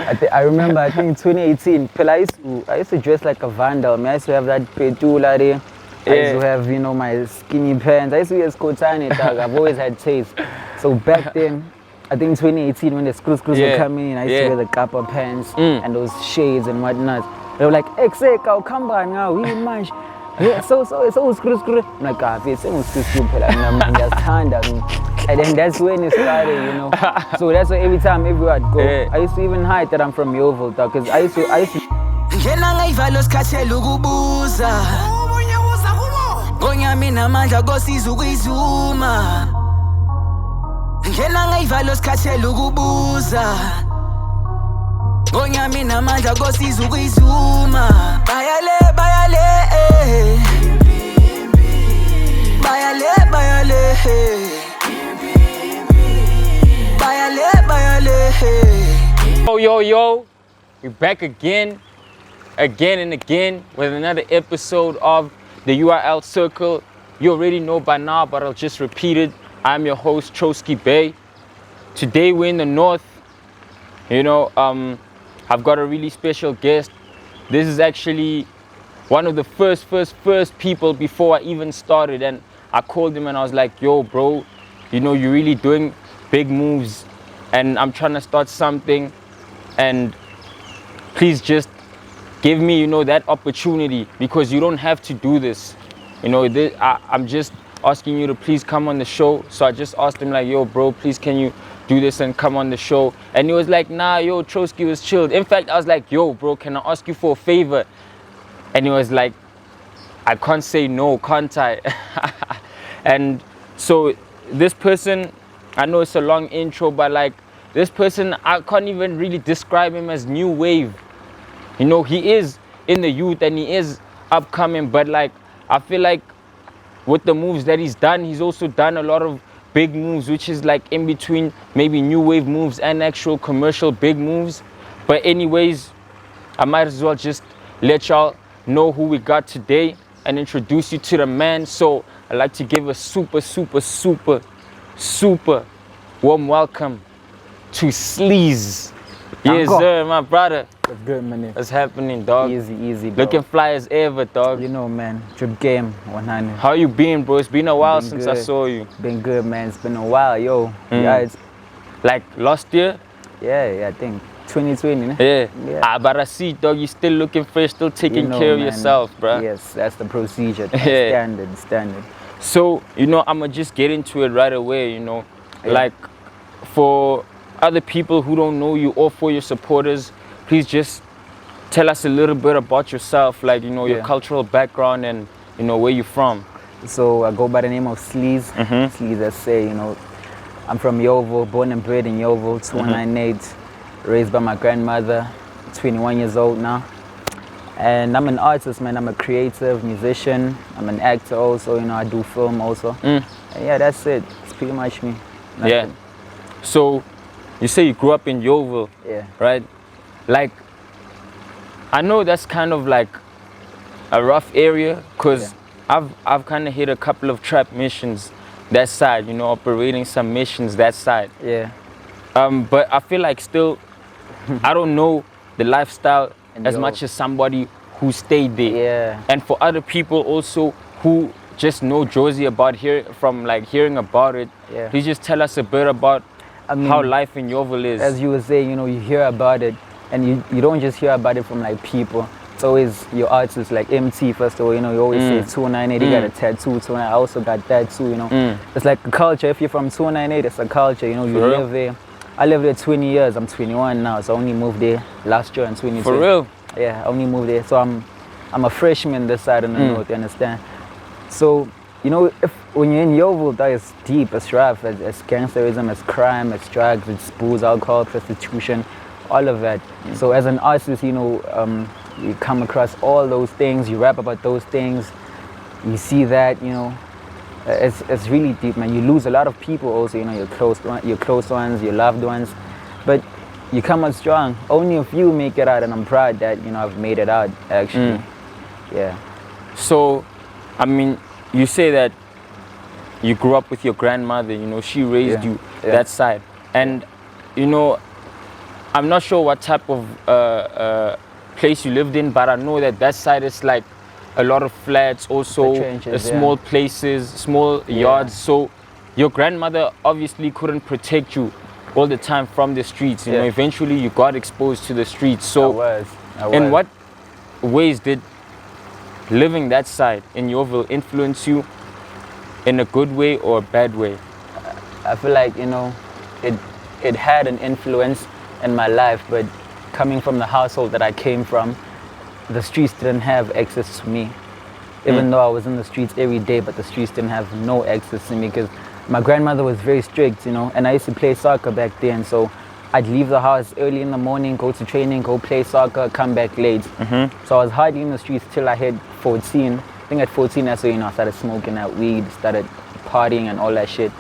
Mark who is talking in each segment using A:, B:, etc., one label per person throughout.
A: I remember, I think 2018, I used to dress like a vandal. Man. I used to have that petula there. I used to have, you know, my skinny pants. I used to wear skotane, dog. I've always had taste. So back then, I think 2018, when the screws were coming in, I used to wear the kappa pants and those shades and whatnot. They were like, "Exeka, come on now, we manch." Yeah, so screw. I'm like, it's screw. And then that's when it started, you know. So that's why every time, everywhere I'd go, I used to even hide that I'm from Yeovil, dog, because I used to.
B: Yo, we're back again and again with another episode of the URL Circle. You already know by now, but I'll just repeat it. I'm your host, Troski Bay. Today we're in the north. You know, I've got a really special guest. This is actually one of the first people before I even started, and I called him and I was like, yo bro, you know, you're really doing big moves and I'm trying to start something, and please just give me, you know, that opportunity, because you don't have to do this, you know. I'm just asking you to please come on the show. So I just asked him like, yo bro, please can you do this and come on the show? And he was like, nah, yo, Troski was chilled. In fact, I was like, yo bro, can I ask you for a favor? And he was like, I can't say no, can't I? And so this person, I know it's a long intro, but like this person, I can't even really describe him as new wave. You know, he is in the youth and he is upcoming, but like I feel like with the moves that he's done, he's also done a lot of big moves, which is like in between maybe new wave moves and actual commercial big moves. But anyways, I might as well just let y'all know who we got today and introduce you to the man. So I'd like to give a super warm welcome to SLEEZE. Yes sir, my brother.
A: What's good, man?
B: What's happening, dog?
A: Easy, bro.
B: Looking fly as ever, dog.
A: You know, man, drip game 100.
B: How you been, bro? It's been a while since I saw you.
A: Been good, man. It's been a while, yo. Yeah, it's
B: like last year?
A: Yeah, I think 2020, né?
B: Yeah. But I see, dog, you still looking fresh, still taking care of yourself, bro.
A: Yes, that's the procedure. That's standard.
B: So, you know, I'ma just get into it right away, you know. Like, for other people who don't know you or for your supporters, please just tell us a little bit about yourself, like, you know, your cultural background and, you know, where you're from.
A: So I go by the name of SLEEZE. SLEEZE, I say, you know, I'm from Yeovil, born and bred in Yeovil, 298, raised by my grandmother, 21 years old now. And I'm an artist, man. I'm a creative musician. I'm an actor also, you know, I do film also. And yeah, that's it. It's pretty much me. Nothing.
B: Yeah. So you say you grew up in Yeovil, right? Like, I know that's kind of like a rough area, because I've kind of hit a couple of trap missions that side, you know, operating some missions that side.
A: Yeah.
B: But I feel like still, I don't know the lifestyle as much as somebody who stayed there.
A: Yeah.
B: And for other people also who just know Jersey about hearing about it, please just tell us a bit about how life in Yeovil is.
A: As you were saying, you know, you hear about it, and you don't just hear about it from like people. It's always your artists, like MT, first of all, you know, you always say 298, he got a tattoo, 298, I also got that too, you know. It's like a culture. If you're from 298, it's a culture, you know, you live there. I lived there 20 years, I'm 21 now, so I only moved there last year in 2020.
B: For real?
A: Yeah, I only moved there, so I'm a freshman this side in the north, you understand? So, you know, when you're in Yeovil, that is deep, it's rough, it's gangsterism, it's crime, it's drugs, it's booze, alcohol, prostitution, all of that. So as an artist, you know, you come across all those things, you rap about those things, you see that, you know, it's really deep, man. You lose a lot of people also, you know, your close ones, your loved ones, but you come out strong. Only a few make it out, and I'm proud that, you know, I've made it out, actually. Yeah.
B: So, I mean, you say that you grew up with your grandmother, you know, she raised you that side. And, you know, I'm not sure what type of place you lived in, but I know that side is like a lot of flats, also
A: trenches,
B: small places, small yards. So your grandmother obviously couldn't protect you all the time from the streets. You know, eventually you got exposed to the streets. So
A: I was.
B: in what ways did living that side in Yeoville influence you in a good way or a bad way?
A: I feel like, you know, it had an influence in my life, but coming from the household that I came from, the streets didn't have access to me. Even though I was in the streets every day, but the streets didn't have no access to me because my grandmother was very strict, you know, and I used to play soccer back then. So I'd leave the house early in the morning, go to training, go play soccer, come back late. So I was hardly in the streets till I hit 14. I think at 14, that's when, you know, I started smoking that weed, started partying and all that shit.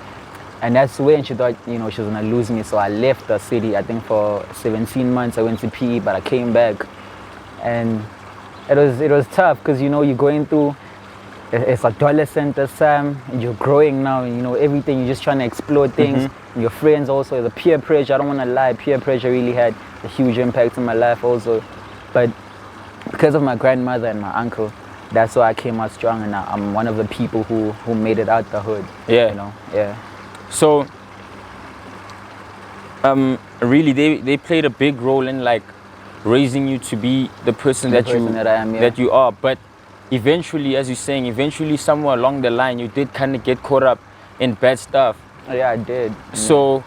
A: And that's when she thought, you know, she was gonna lose me. So I left the city, I think for 17 months. I went to PE, but I came back. And it was tough because, you know, you're going through, it's adolescent time, and you're growing now, and, you know, everything, you're just trying to explore things. Your friends also, the peer pressure, I don't want to lie, peer pressure really had a huge impact on my life also. But because of my grandmother and my uncle, that's why I came out strong, and I'm one of the people who made it out the hood.
B: Yeah.
A: You know, yeah.
B: So, really, they played a big role in like raising you to be the person that
A: I am, yeah.
B: that you are. But eventually, as you're saying, eventually somewhere along the line, you did kind of get caught up in bad stuff.
A: Yeah, I did.
B: So,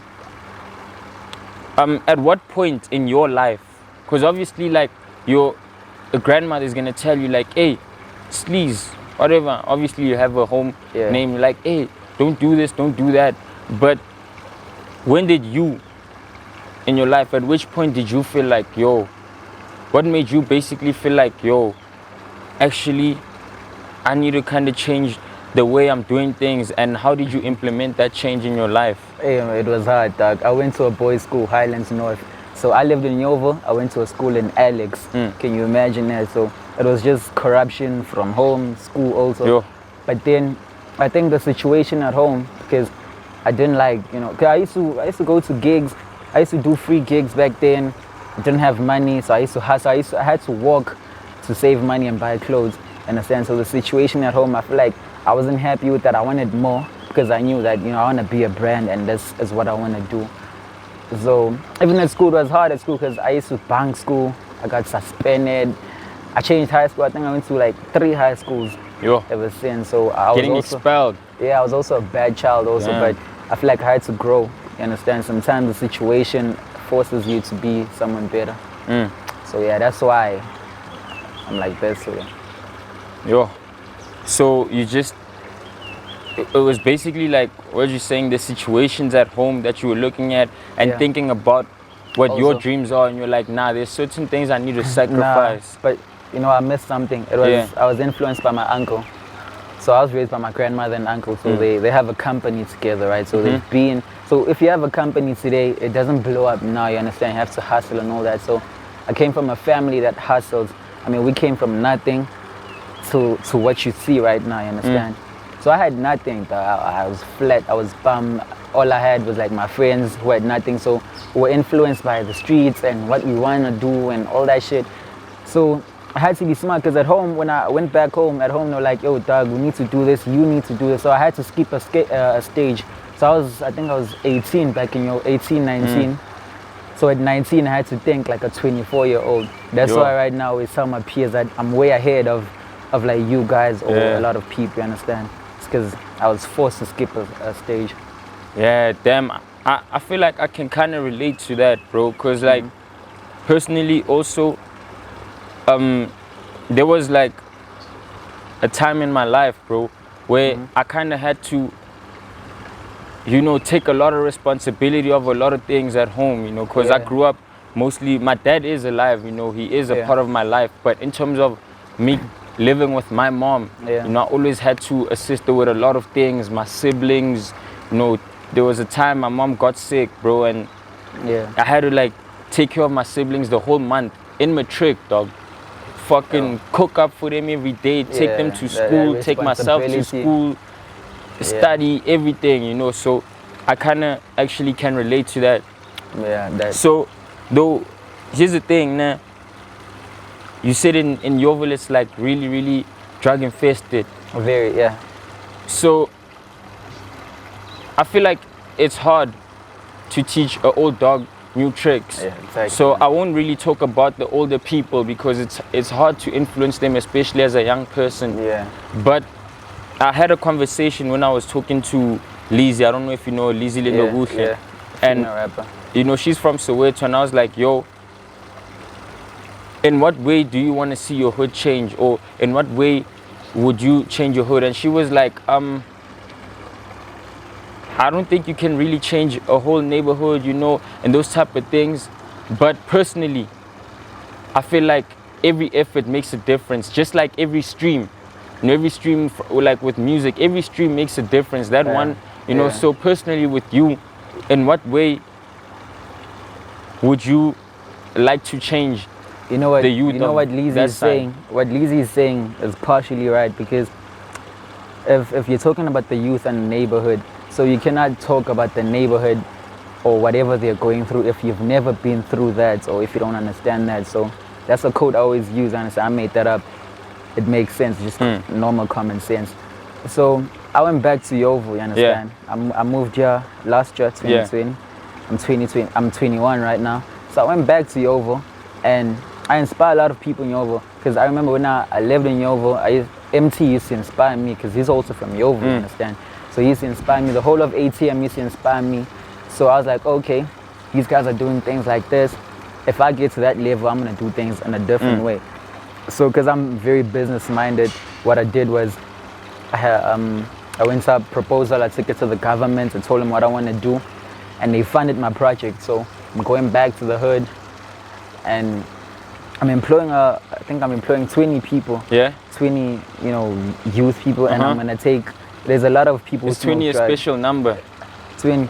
B: at what point in your life? Because obviously, like your grandmother is gonna tell you, like, hey, SLEEZE, whatever. Obviously, you have a home name, like, hey, don't do this, don't do that. But when did you, in your life, at which point did you feel like, yo, what made you basically feel like, yo, actually, I need to kind of change the way I'm doing things, and how did you implement that change in your life?
A: Hey, it was hard, dog. I went to a boys' school, Highlands North. So I lived in Yeoville. I went to a school in Alex. Can you imagine that? So it was just corruption from home, school also.
B: Yo.
A: But then I think the situation at home, because I didn't like, you know, cause I used to go to gigs. I used to do free gigs back then. I didn't have money, so I used to hustle. I had to walk to save money and buy clothes, in a sense. So the situation at home, I feel like I wasn't happy with that. I wanted more because I knew that, you know, I want to be a brand, and this is what I want to do. So even at school, it was hard at school because I used to bunk school. I got suspended. I changed high school. I think I went to like 3 high schools ever since. So I was
B: Getting expelled.
A: Yeah, I was also a bad child also, but I feel like I had to grow. You understand? Sometimes the situation forces you to be someone better. So yeah, that's why I'm like this.
B: Yo. So you just, it was basically like what you're saying, the situations at home that you were looking at and thinking about what
A: also,
B: your dreams are, and you're like, nah, there's certain things I need to sacrifice.
A: But you know, I missed something. It was I was influenced by my uncle. So I was raised by my grandmother and uncle, so they have a company together, right? So they've been, so if you have a company today, it doesn't blow up now, you understand? You have to hustle and all that. So I came from a family that hustles. I mean, we came from nothing to what you see right now, you understand? So I had nothing. I was flat, I was bummed. All I had was like my friends who had nothing. So we were influenced by the streets and what we want to do and all that shit. So I had to be smart because at home, when I went back home, at home they were like, yo, dog, we need to do this, you need to do this. So I had to skip a stage. So I think I was 18 back in 18, 19. So at 19, I had to think like a 24-year-old. That's why right now with some of my peers that I'm way ahead of like you guys or a lot of people, you understand? It's because I was forced to skip a stage.
B: Yeah, damn. I feel like I can kind of relate to that, bro. Because like, personally also, there was like a time in my life, bro, where I kind of had to, you know, take a lot of responsibility of a lot of things at home, you know, because I grew up mostly, my dad is alive, you know, he is a part of my life, but in terms of me living with my mom, you know, I always had to assist her with a lot of things, my siblings, you know. There was a time my mom got sick, bro, and I had to like take care of my siblings the whole month in matric, dog. Fucking cook up for them every day, take them to school, take myself to school, study, everything, you know. So I kind of actually can relate to that.
A: Yeah, that.
B: So Though, here's the thing, nah. You said in Yeovil it's like really, really drug infested.
A: Very, yeah.
B: So I feel like it's hard to teach an old dog new tricks.
A: Yeah, exactly.
B: So I won't really talk about the older people because it's hard to influence them, especially as a young person.
A: Yeah.
B: But I had a conversation when I was talking to SLEEZE. I don't know if you know SLEEZE Lindoguhle.
A: Yeah.
B: And
A: Female rapper.
B: you know, she's from Soweto, and I was like, yo, in what way do you want to see your hood change, or in what way would you change your hood? And she was like, I don't think you can really change a whole neighborhood, you know, and those type of things. But personally, I feel like every effort makes a difference, just like every stream. You know, every stream, like with music, every stream makes a difference. That one, you know, so personally with you, in what way would you like to change?
A: You know what?
B: The youth
A: You know
B: of
A: what SLEEZE
B: that
A: is saying. What SLEEZE is saying is partially right, because if you're talking about the youth and the neighborhood, so you cannot talk about the neighborhood or whatever they're going through if you've never been through that, or if you don't understand that. So that's a quote I always use. Honestly, I made that up. It makes sense, just normal common sense. So I went back to Yeovil. You understand? I moved here last year, 2020. I'm 21 right now. So I went back to Yeovil, and I inspire a lot of people in Yeovil, because I remember when I lived in Yeovil, MT used to inspire me, because he's also from Yeovil, you understand? So he used to inspire me. The whole of ATM used to inspire me. So I was like, okay, these guys are doing things like this. If I get to that level, I'm gonna do things in a different way. So because I'm very business minded, what I did was I went to a proposal, I took it to the government, I told them what I want to do, and they funded my project. So I'm going back to the hood, and I'm employing I think I'm employing 20 people. Yeah. 20, you know, youth people, and I'm gonna take. There's a lot of people.
B: Is 20 a special number?
A: 20.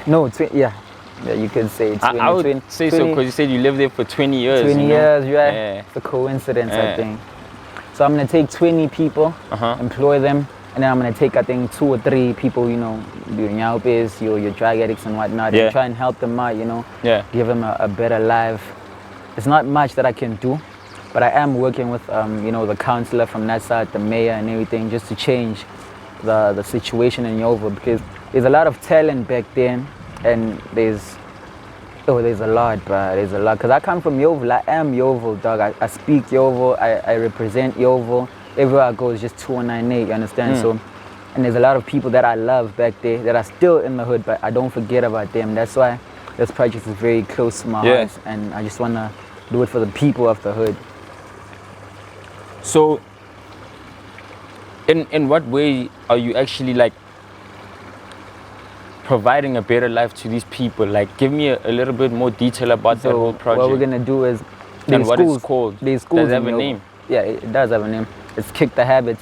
A: No, 20. Yeah, you could say 20.
B: I would
A: 20,
B: say 20, so, because you said you lived there for 20 years.
A: 20 years, right?
B: Yeah.
A: It's a coincidence, I think. So I'm gonna take 20 people, employ them, and then I'm gonna take, I think, 2 or 3 people, you know, your nyaupes, your drug addicts and whatnot, and try and help them out, you know, give them a better life. It's not much that I can do, but I am working with, you know, the councillor from that side, the mayor and everything, just to change the situation in Yeovil, because there's a lot of talent back then, and there's a lot, bro. There's a lot, because I come from Yeovil. I am Yeovil, dog. I speak Yeovil. I represent Yeovil. Everywhere I go is just 2198, you understand? So, and there's a lot of people that I love back there that are still in the hood, but I don't forget about them. That's why this project is very close to my heart, and I just want to do it for the people of the hood.
B: So, in what way are you actually like providing a better life to these people? Like, give me a little bit more detail about that whole project.
A: What we're gonna do is,
B: and what it's called.
A: These schools
B: does it have a name?
A: Yeah, it does have a name. It's Kick the Habit.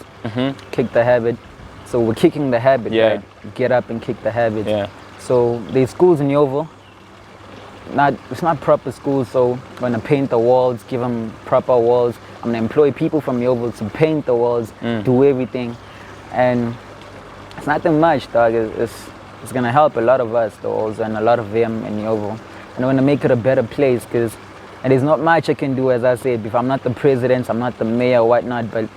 A: Kick the Habit. So we're kicking the habit, right? Get up and kick the habit. Yeah. So there's schools in Yeovil. It's not proper schools, so I'm gonna paint the walls, give them proper walls. I'm gonna employ people from Yeovil to paint the walls, do everything, and it's nothing much, dog. It's gonna help a lot of us, though, also, and a lot of them in Yeovil, and I'm gonna make it a better place, and there's not much I can do, as I said before. I'm not the president, I'm not the mayor or whatnot, but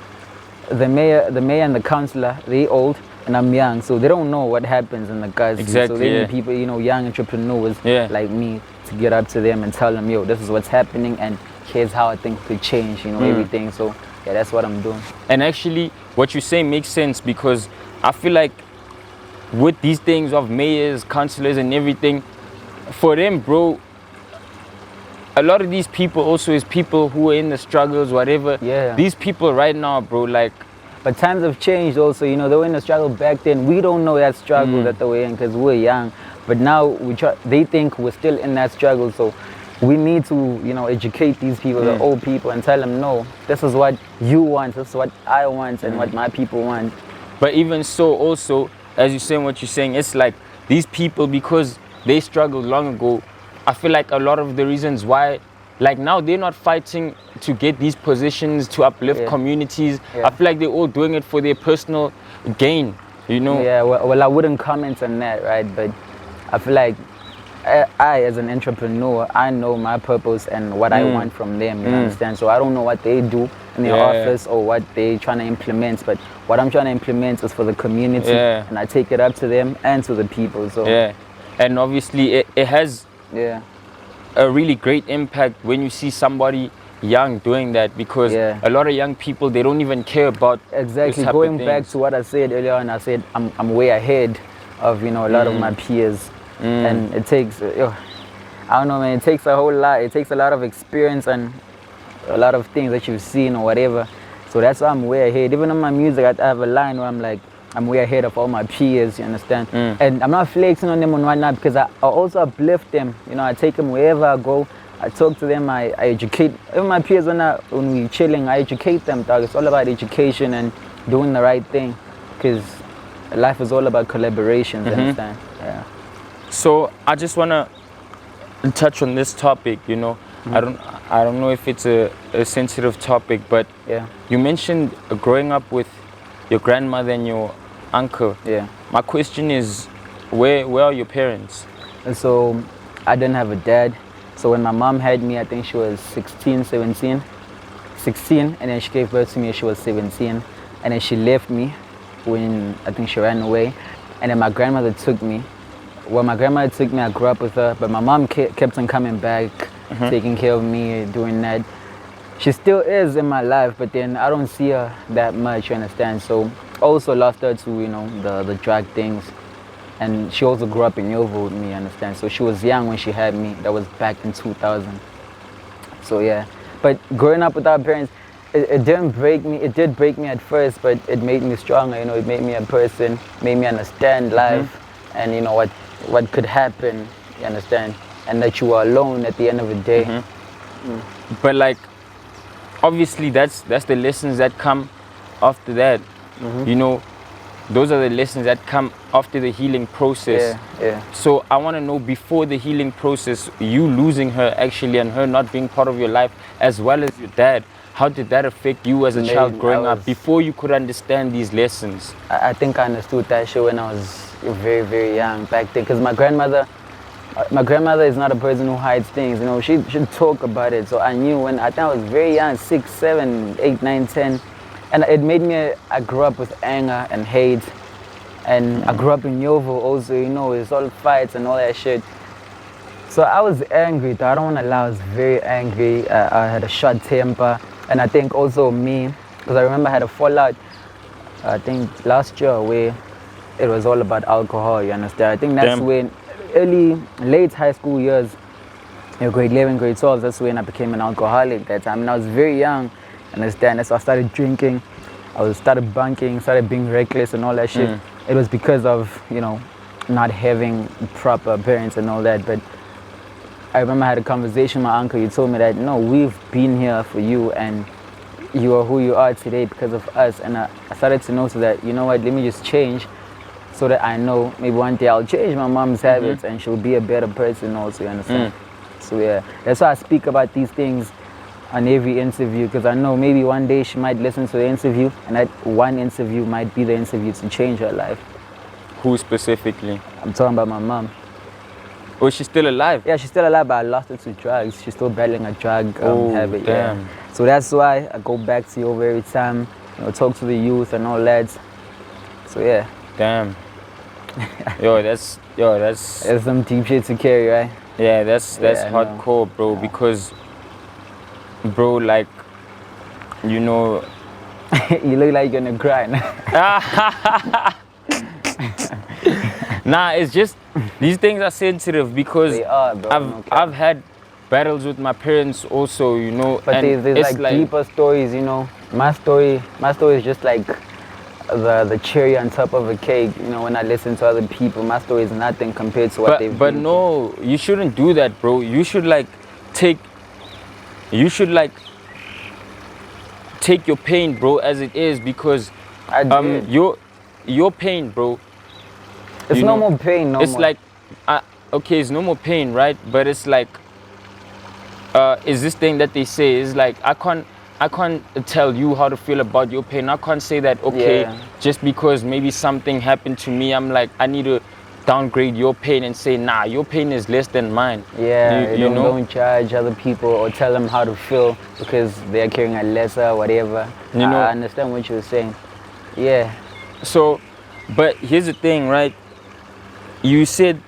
A: the mayor and the councillor, they old and I'm young, so they don't know what happens in the guys.
B: Exactly.
A: So they need people, you know, young entrepreneurs like me to get up to them and tell them, yo, this is what's happening, and here's how I think could change, you know, everything. So yeah, that's what I'm doing.
B: And actually, what you say makes sense, because I feel like with these things of mayors, councillors and everything, for them, bro, a lot of these people also is people who are in the struggles, whatever. Yeah. These people right now, bro, like.
A: But times have changed also, you know, they were in the struggle back then. We don't know that struggle that they were in because we're young. But now they think we're still in that struggle. So we need to, you know, educate these people, the old people, and tell them, no, this is what you want, this is what I want, and what my people want.
B: But even so, also, as you're saying what you're saying, it's like these people, because they struggled long ago, I feel like a lot of the reasons why, like now they're not fighting to get these positions to uplift communities. I feel like they're all doing it for their personal gain, you know?
A: Yeah, well, I wouldn't comment on that, right? But I feel like I as an entrepreneur, I know my purpose and what I want from them, you understand? So I don't know what they do in their office or what they trying to implement, but what I'm trying to implement is for the community, and I take it up to them and to the people. So
B: and obviously it has a really great impact when you see somebody young doing that, because a lot of young people, they don't even care about
A: exactly going back to what I said earlier on. I said I'm way ahead of a lot of my peers, and it takes I don't know, man, it takes a whole lot. It takes a lot of experience and a lot of things that you've seen or whatever. So that's why I'm way ahead. Even on my music, I have a line where I'm like, I'm way ahead of all my peers, you understand? And I'm not flexing on them and whatnot, because I also uplift them. I take them wherever I go. I talk to them, I educate. Even my peers, when we're chilling, I educate them, dog. It's all about education and doing the right thing, because life is all about collaborations, you understand? Yeah.
B: So I just want to touch on this topic, I don't know if it's a sensitive topic, but you mentioned growing up with your grandmother and your uncle. My question is, where are your parents?
A: And so I didn't have a dad. So when my mom had me, I think she was 16, and then she gave birth to me when she was 17, and then she left me when I think she ran away, and then my grandmother took me. When my grandmother took me, I grew up with her, but my mom kept on coming back, taking care of me, doing that. She still is in my life, but then I don't see her that much, you understand? So also lost her to, the drug things. And she also grew up in Yeovil with me, you understand? So she was young when she had me. That was back in 2000. So yeah. But growing up with our parents, it didn't break me. It did break me at first, but it made me stronger, It made me a person, made me understand life and, what could happen, you understand? And that you are alone at the end of the day.
B: But like, obviously that's the lessons that come after that. Those are the lessons that come after the healing process. So I want to know, before the healing process, you losing her actually and her not being part of your life, as well as your dad, how did that affect you as a child growing up, before you could understand these lessons?
A: I think I understood that shit when I was very, very young back then, because my grandmother is not a person who hides things, she'd talk about it. So I knew when, I think I was very young, 6, 7, 8, 9, 10. And it made me, I grew up with anger and hate. And I grew up in Yeovil also, it's all fights and all that shit. So I was angry, though. I don't want to lie, I was very angry. I had a short temper. And I think also me, because I remember I had a fallout, I think last year, where it was all about alcohol, you understand? I think that's when, late high school years, grade 11, grade 12, that's when I became an alcoholic that time. And I was very young. Understand? So I started drinking, I started bunking, started being reckless and all that shit. It was because of, not having proper parents and all that. But I remember I had a conversation with my uncle. He told me that, no, we've been here for you and you are who you are today because of us. And I started to notice that, let me just change so that I know maybe one day I'll change my mom's habits and she'll be a better person also, you understand? So yeah, that's why I speak about these things on every interview, because I know maybe one day she might listen to the interview, and that one interview might be the interview to change her life.
B: Who specifically?
A: I'm talking about my mom.
B: Oh, she's still alive?
A: Yeah, she's still alive, but I lost her to drugs. She's still battling a drug habit.
B: Damn.
A: Yeah. So that's why I go back to you every time, talk to the youth and all that. So yeah.
B: Damn. That's
A: It's some deep shit to carry, right?
B: Yeah, that's hardcore, bro, because bro, like,
A: you look like you're gonna cry.
B: Nah, it's just, these things are sensitive, because
A: they are, bro.
B: I've had battles with my parents also,
A: But
B: and
A: there's like deeper stories, My story is just like the cherry on top of a cake. When I listen to other people, my story is nothing compared to what they've been.
B: But no, you shouldn't do that, bro. You should take your pain, bro, as it is, because your pain, bro,
A: it's no more pain.
B: It's like, okay, it's no more pain, right? But it's like, is this thing that they say is like, I can't tell you how to feel about your pain. I can't say that, okay, just because maybe something happened to me, I'm like, I need to downgrade your pain and say, nah, your pain is less than mine.
A: Yeah,
B: you know?
A: Don't judge other people or tell them how to feel because they're carrying a lesser whatever. I understand what you're saying. Yeah.
B: So, but here's the thing, right? You said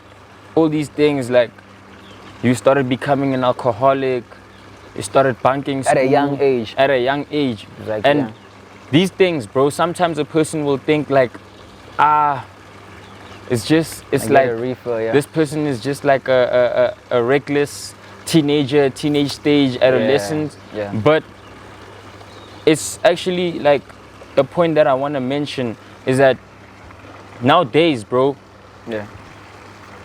B: all these things, like you started becoming an alcoholic, you started bunking school
A: At a young age.
B: At a young age.
A: Exactly,
B: and these things, bro, sometimes a person will think like, it's like
A: a refill, yeah.
B: This person is just like a reckless teenager, teenage stage, adolescent.
A: Yeah.
B: But it's actually like the point that I want to mention is that nowadays, bro,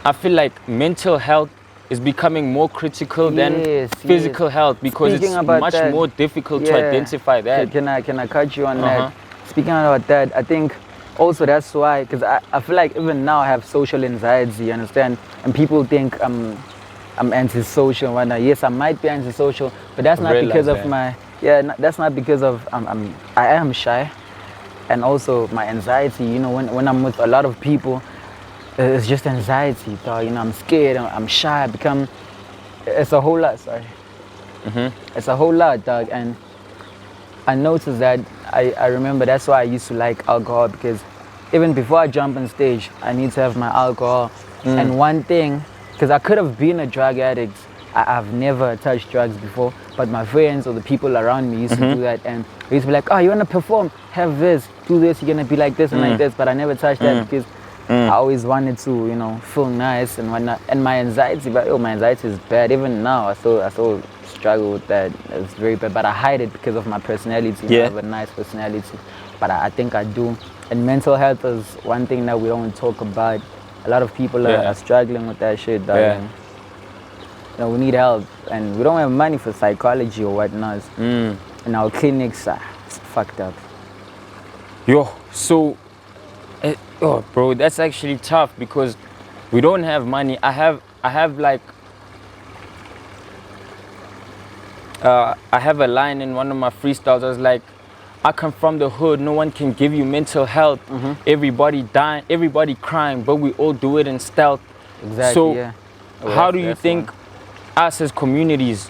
B: I feel like mental health is becoming more critical than physical health because it's much more difficult to identify that.
A: Can I cut you on that? Speaking about that, I think also that's why, because I feel like even now I have social anxiety, you understand? And people think I'm antisocial and whatnot. Yes, I might be antisocial, but that's not because of that's not because of I am shy. And also my anxiety, you know, when I'm with a lot of people, it's just anxiety, dog. You know, I'm scared, I'm shy, it's a whole lot, sorry. It's a whole lot, dog. And I noticed that, I remember that's why I used to like alcohol, because even before I jump on stage, I need to have my alcohol. And one thing, because I could have been a drug addict, I've never touched drugs before, but my friends or the people around me used to do that, and they used to be like, oh, you want to perform? Have this, do this, you're going to be like this and like this, but I never touched that because I always wanted to, you know, feel nice and whatnot. And my anxiety, my anxiety is bad. Even now, I still struggle with that. It's very bad, but I hide it because of my personality. I have a nice personality, but I think I do. And mental health is one thing that we don't talk about. A lot of people are struggling with that shit, dog. You know, we need help, and we don't have money for psychology or whatnot. And our clinics are fucked up.
B: Yo, so, bro, that's actually tough because we don't have money. I have like, I have a line in one of my freestyles. I was like, I come from the hood, no one can give you mental health. Everybody dying, everybody crying, but we all do it in stealth.
A: Exactly,
B: so how do you think us as communities,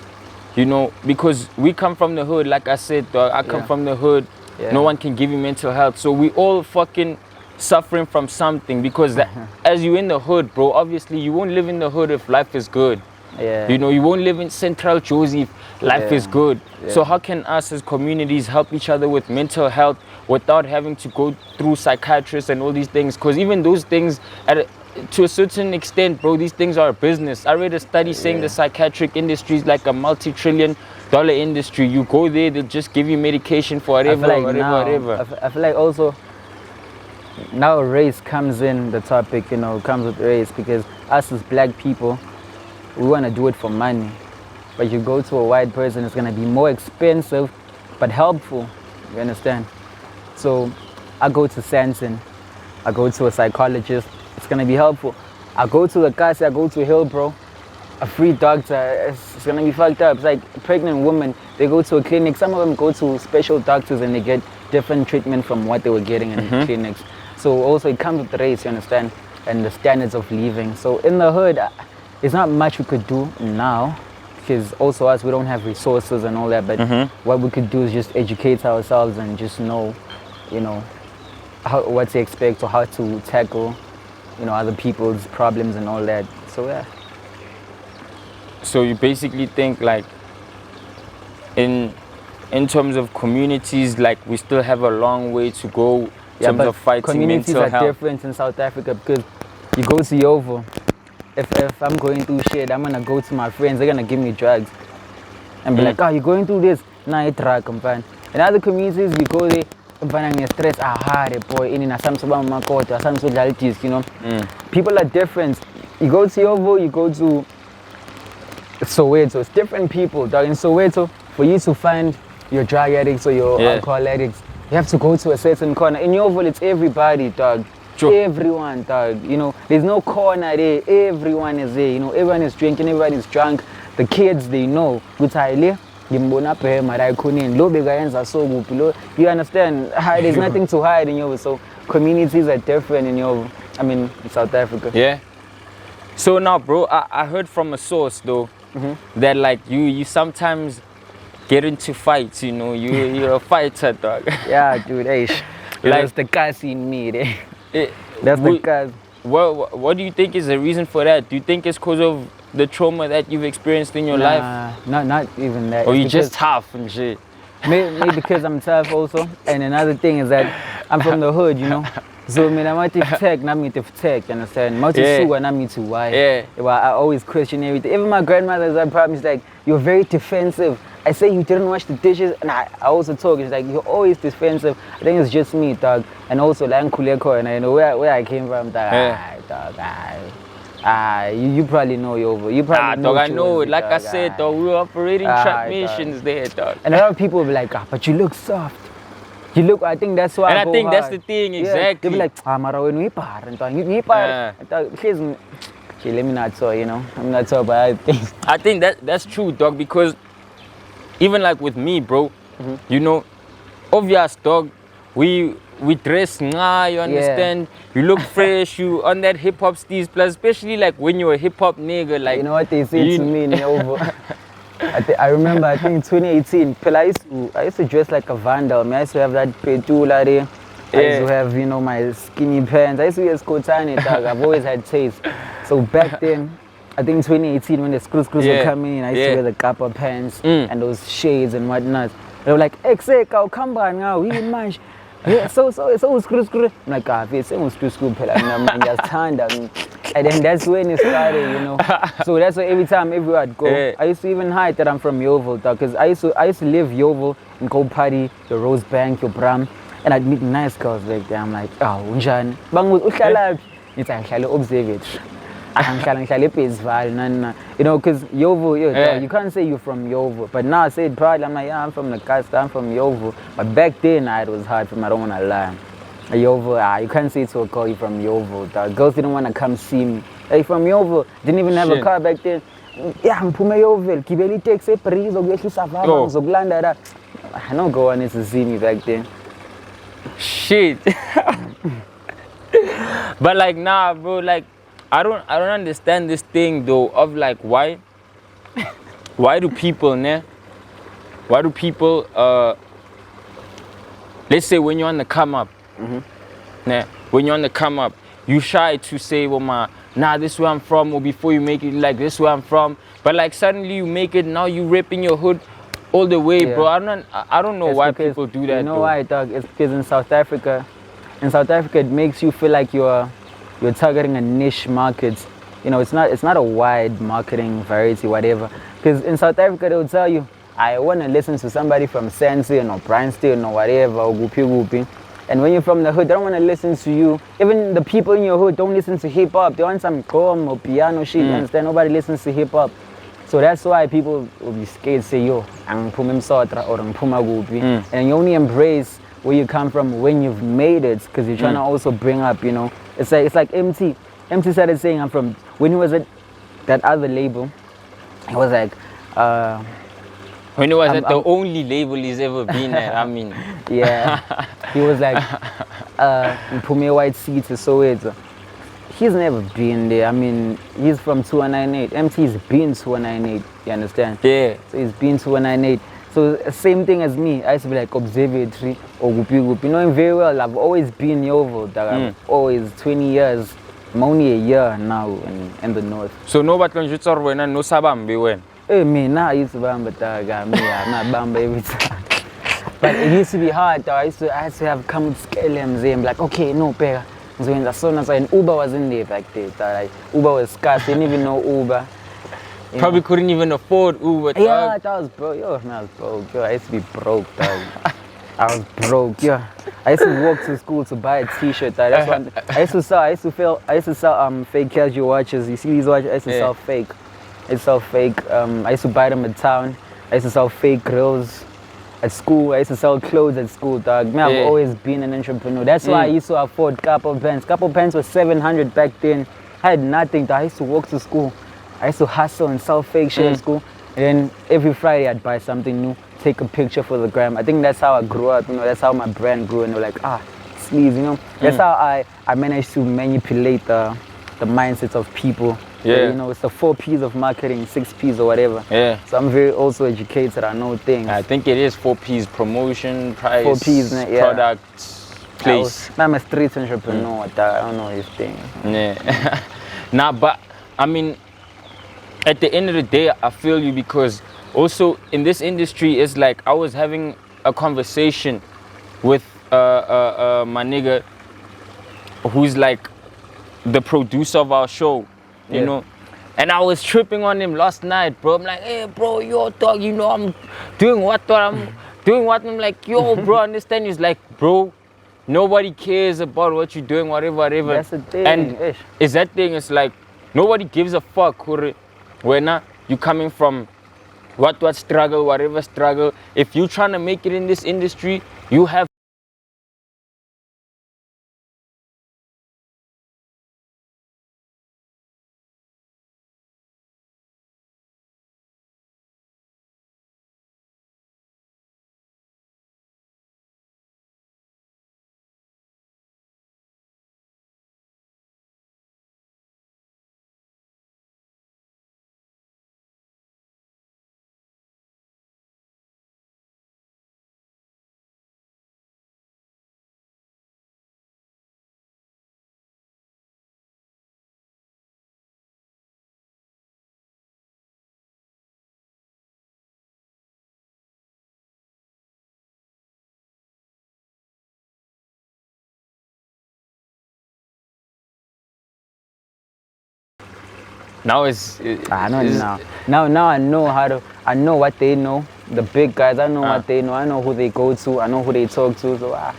B: you know, because we come from the hood, like I said, dog, I come from the hood, no one can give you mental health, so we all fucking suffering from something, because as you in the hood, bro, obviously you won't live in the hood if life is good. You know, you won't live in Central Jersey if life is good. So how can us as communities help each other with mental health without having to go through psychiatrists and all these things? Because even those things, to a certain extent, bro, these things are a business. I read a study saying the psychiatric industry is like a multi-trillion-dollar industry. You go there, they'll just give you medication for whatever, whatever.
A: I feel like also now race comes in the topic, you know, comes with race, because us as black people, we want to do it for money. But you go to a white person, it's going to be more expensive, but helpful, you understand? So I go to Sanson, I go to a psychologist, it's going to be helpful. I go to the Kasi, I go to Hill, bro, a free doctor, it's going to be fucked up. It's like pregnant women, they go to a clinic, some of them go to special doctors and they get different treatment from what they were getting in the clinics. So also it comes with race, you understand, and the standards of living. So in the hood, there's not much we could do now, because also us, we don't have resources and all that, but what we could do is just educate ourselves and just know, you know, what to expect or how to tackle, you know, other people's problems and all that. So yeah.
B: So you basically think like in terms of communities, like we still have a long way to go in terms of fighting mental health.
A: Communities are different in South Africa, because you go to Yovo, if I'm going through shit, I'm gonna go to my friends, they're gonna give me drugs and be like, oh, you're going through this? Nah, it's drug, man. In other communities, you go there, stress, boy, in some you know. People are different. You go to Yovo, you go to Soweto, it's different people, dog. In Soweto, for you to find your drug addicts or your alcohol addicts, you have to go to a certain corner. In Yovo, it's everybody, dog. Everyone, dog. You know, there's no corner there. Everyone is there. You know, everyone is drinking, everyone is drunk. The kids, they know. You understand? There's nothing to hide in Yovo. So communities are different in Yovo. I mean, in South Africa.
B: Yeah. So now, bro, I heard from a source though that like you sometimes get into fights. You know, you're a fighter, dog.
A: Yeah, dude. Hey,
B: Like-
A: that's the guys in me. There.
B: Eh,
A: That's the
B: we-
A: guys.
B: What do you think is the reason for that? Do you think it's because of the trauma that you've experienced in your life?
A: Not even that.
B: Or
A: It's
B: you just
A: because-
B: tough and shit?
A: maybe because I'm tough also. And another thing is that I'm from the hood, you know. So I mean, I'm not tech, not me to tech, you understand? Multi
B: Yeah.
A: sue, not me to why.
B: Yeah.
A: Well, I always question everything. Even my grandmother's problem is like, you're very defensive. I say you didn't wash the dishes, and I also talk. It's like you're always defensive. I think it's just me, dog. And also like Kuleko, and I know where I came from, dog.
B: Yeah.
A: Dog, you probably know Yovo. You probably
B: Dog, I
A: Josie,
B: know it. Like I
A: dog,
B: said, dog, we were operating
A: Ah,
B: transmissions there, dog.
A: And a lot of people will be like, but you look soft. You look, I think that's why
B: And I
A: go
B: think that's
A: hard.
B: the thing,
A: Yeah,
B: exactly.
A: they'll be like, mara when we par and you par. Let me not talk, you know. I'm not talking about things.
B: I think that's true, dog, because even like with me, bro, you know, obvious, dog, we dress nga, you understand? You look fresh, you on that hip hop steez, plus especially like when you're a hip hop nigga, like
A: You know what they say
B: you-
A: to me in Yovo? I remember, I think 2018, I used to dress like a vandal. Man. I used to have that petula there. I used to have, you know, my skinny pants. I used to wear skotani, dog. I've always had taste. So back then, I think 2018, when the screws
B: Yeah.
A: were coming in, I used
B: Yeah.
A: to wear the kappa pants and those shades and whatnot. They were like, "Exeka, come by now, we manage." Yeah, so screw. I'm like, it's screw, and then that's when it started, you know. So that's why every time everywhere I'd go,
B: Yeah.
A: I used to even hide that I'm from Yeovil, because I used to live Yeovil and go party, your Rose Bank, your Bram, and I'd meet nice girls back there. I'm like, unjani? Uhlala phi? It's ngihlala observatory. Ngihlala eBhezivale, you know, because Yeovil,
B: Yeah.
A: you can't say you're from Yeovil. But now I say it proudly, I'm like, yeah, I'm from the Casta, I'm from Yeovil. But back then, it was hard for me, I don't want to lie. Yeovil, you can't say to a girl you're from Yeovil. The girls didn't want to come see me. Hey, from Yeovil, didn't even have a
B: Shit.
A: car back then. Yeah, ngiphume Yeovil, gibela itaxi eBreeze ukuyehlisa vava
B: Yo.
A: ngizokulanda la. I know go on to see me back then.
B: shit. But like, nah, bro, like I don't understand this thing though of like why do people let's say when you're on the come up, when you're on the come up, you shy to say, well, this is where I'm from, or before you make it, like, this is where I'm from. But like suddenly you make it, now you ripping your hood all the way,
A: Yeah.
B: bro. I don't know
A: It's
B: why
A: because-
B: people do that.
A: You know
B: though.
A: why, dog? It's because in South Africa, it makes you feel like you're targeting a niche market. You know, it's not a wide marketing variety, whatever. Because in South Africa, they'll tell you, I want to listen to somebody from Sandton or Bryanston or whatever, or Gupi. And when you're from the hood, they don't want to listen to you. Even the people in your hood don't listen to hip hop. They want some gqom or piano shit. You understand? Nobody listens to hip hop. So that's why people will be scared to say, yo, angiphuma eMsotra or angiphuma kuphi. And you only embrace where you come from when you've made it, because you're trying to also bring up, you know. It's like MT. MT started saying I'm from, when he was at that other label, he was like,
B: When it was at the only label he's ever been at, I mean.
A: yeah, he was like, Mpume White Sea to Soweto. He's never been there. I mean, he's from 2198. MT's been 2198, you understand?
B: Yeah.
A: So he's been 2198. So same thing as me. I used to be like observatory or gupi. Knowing very well, I've always been Yeovil. I've always 20 years. I'm only a year now in the north.
B: So nobody can just when no sabambi when.
A: Hey, me now I used to bamba taga. Me, I'm not bamba every time. But it used to be hard. Though. I used to have come with skelms and be like, okay, no, pega. So when the sun was and Uber wasn't there back there. Like Uber was scarce. They didn't even know Uber. You
B: Probably
A: know.
B: couldn't even afford Uber.
A: Yeah,
B: dog.
A: that was broke. Yo, man, I was broke. Yo, I used to be broke, dog. I was broke. Yeah, I used to walk to school to buy a T-shirt. Dog. That's what I used to sell fake casual watches. You see these watches? I used to sell fake. I used to sell fake. I used to buy them at town. I used to sell fake grills at school. I used to sell clothes at school, dog. Man, I've always been an entrepreneur. That's why I used to afford couple pants. Couple pants was 700 back then. I had nothing. Dog. I used to walk to school. I used to hustle and sell fake shit at school. And then every Friday I'd buy something new, take a picture for the gram. I think that's how I grew up, you know, that's how my brand grew. And they're like, SLEEZE, you know. That's how I managed to manipulate the mindsets of people.
B: Yeah.
A: You know, it's the 4 P's of marketing, 6 P's or whatever.
B: Yeah.
A: So I'm very also educated. I know things.
B: I think it is 4 P's: promotion, price,
A: 4 P's, yeah.
B: product, place.
A: I'm a street entrepreneur. I don't know these things.
B: Yeah. Nah, but I mean, at the end of the day, I feel you, because also in this industry, it's like I was having a conversation with my nigga who's like the producer of our show, you know, and I was tripping on him last night, bro. I'm like, hey, bro, yo, dog, you know, I'm doing what, I'm doing what. I'm like, yo, bro, understand? He's like, bro, nobody cares about what you're doing, whatever.
A: That's the thing.
B: And it's that thing. It's like nobody gives a fuck when you coming from what struggle, whatever struggle. If you trying to make it in this industry, you have. Now
A: I know now. Now I know I know what they know. The big guys, I know what they know. I know who they go to. I know who they talk to. So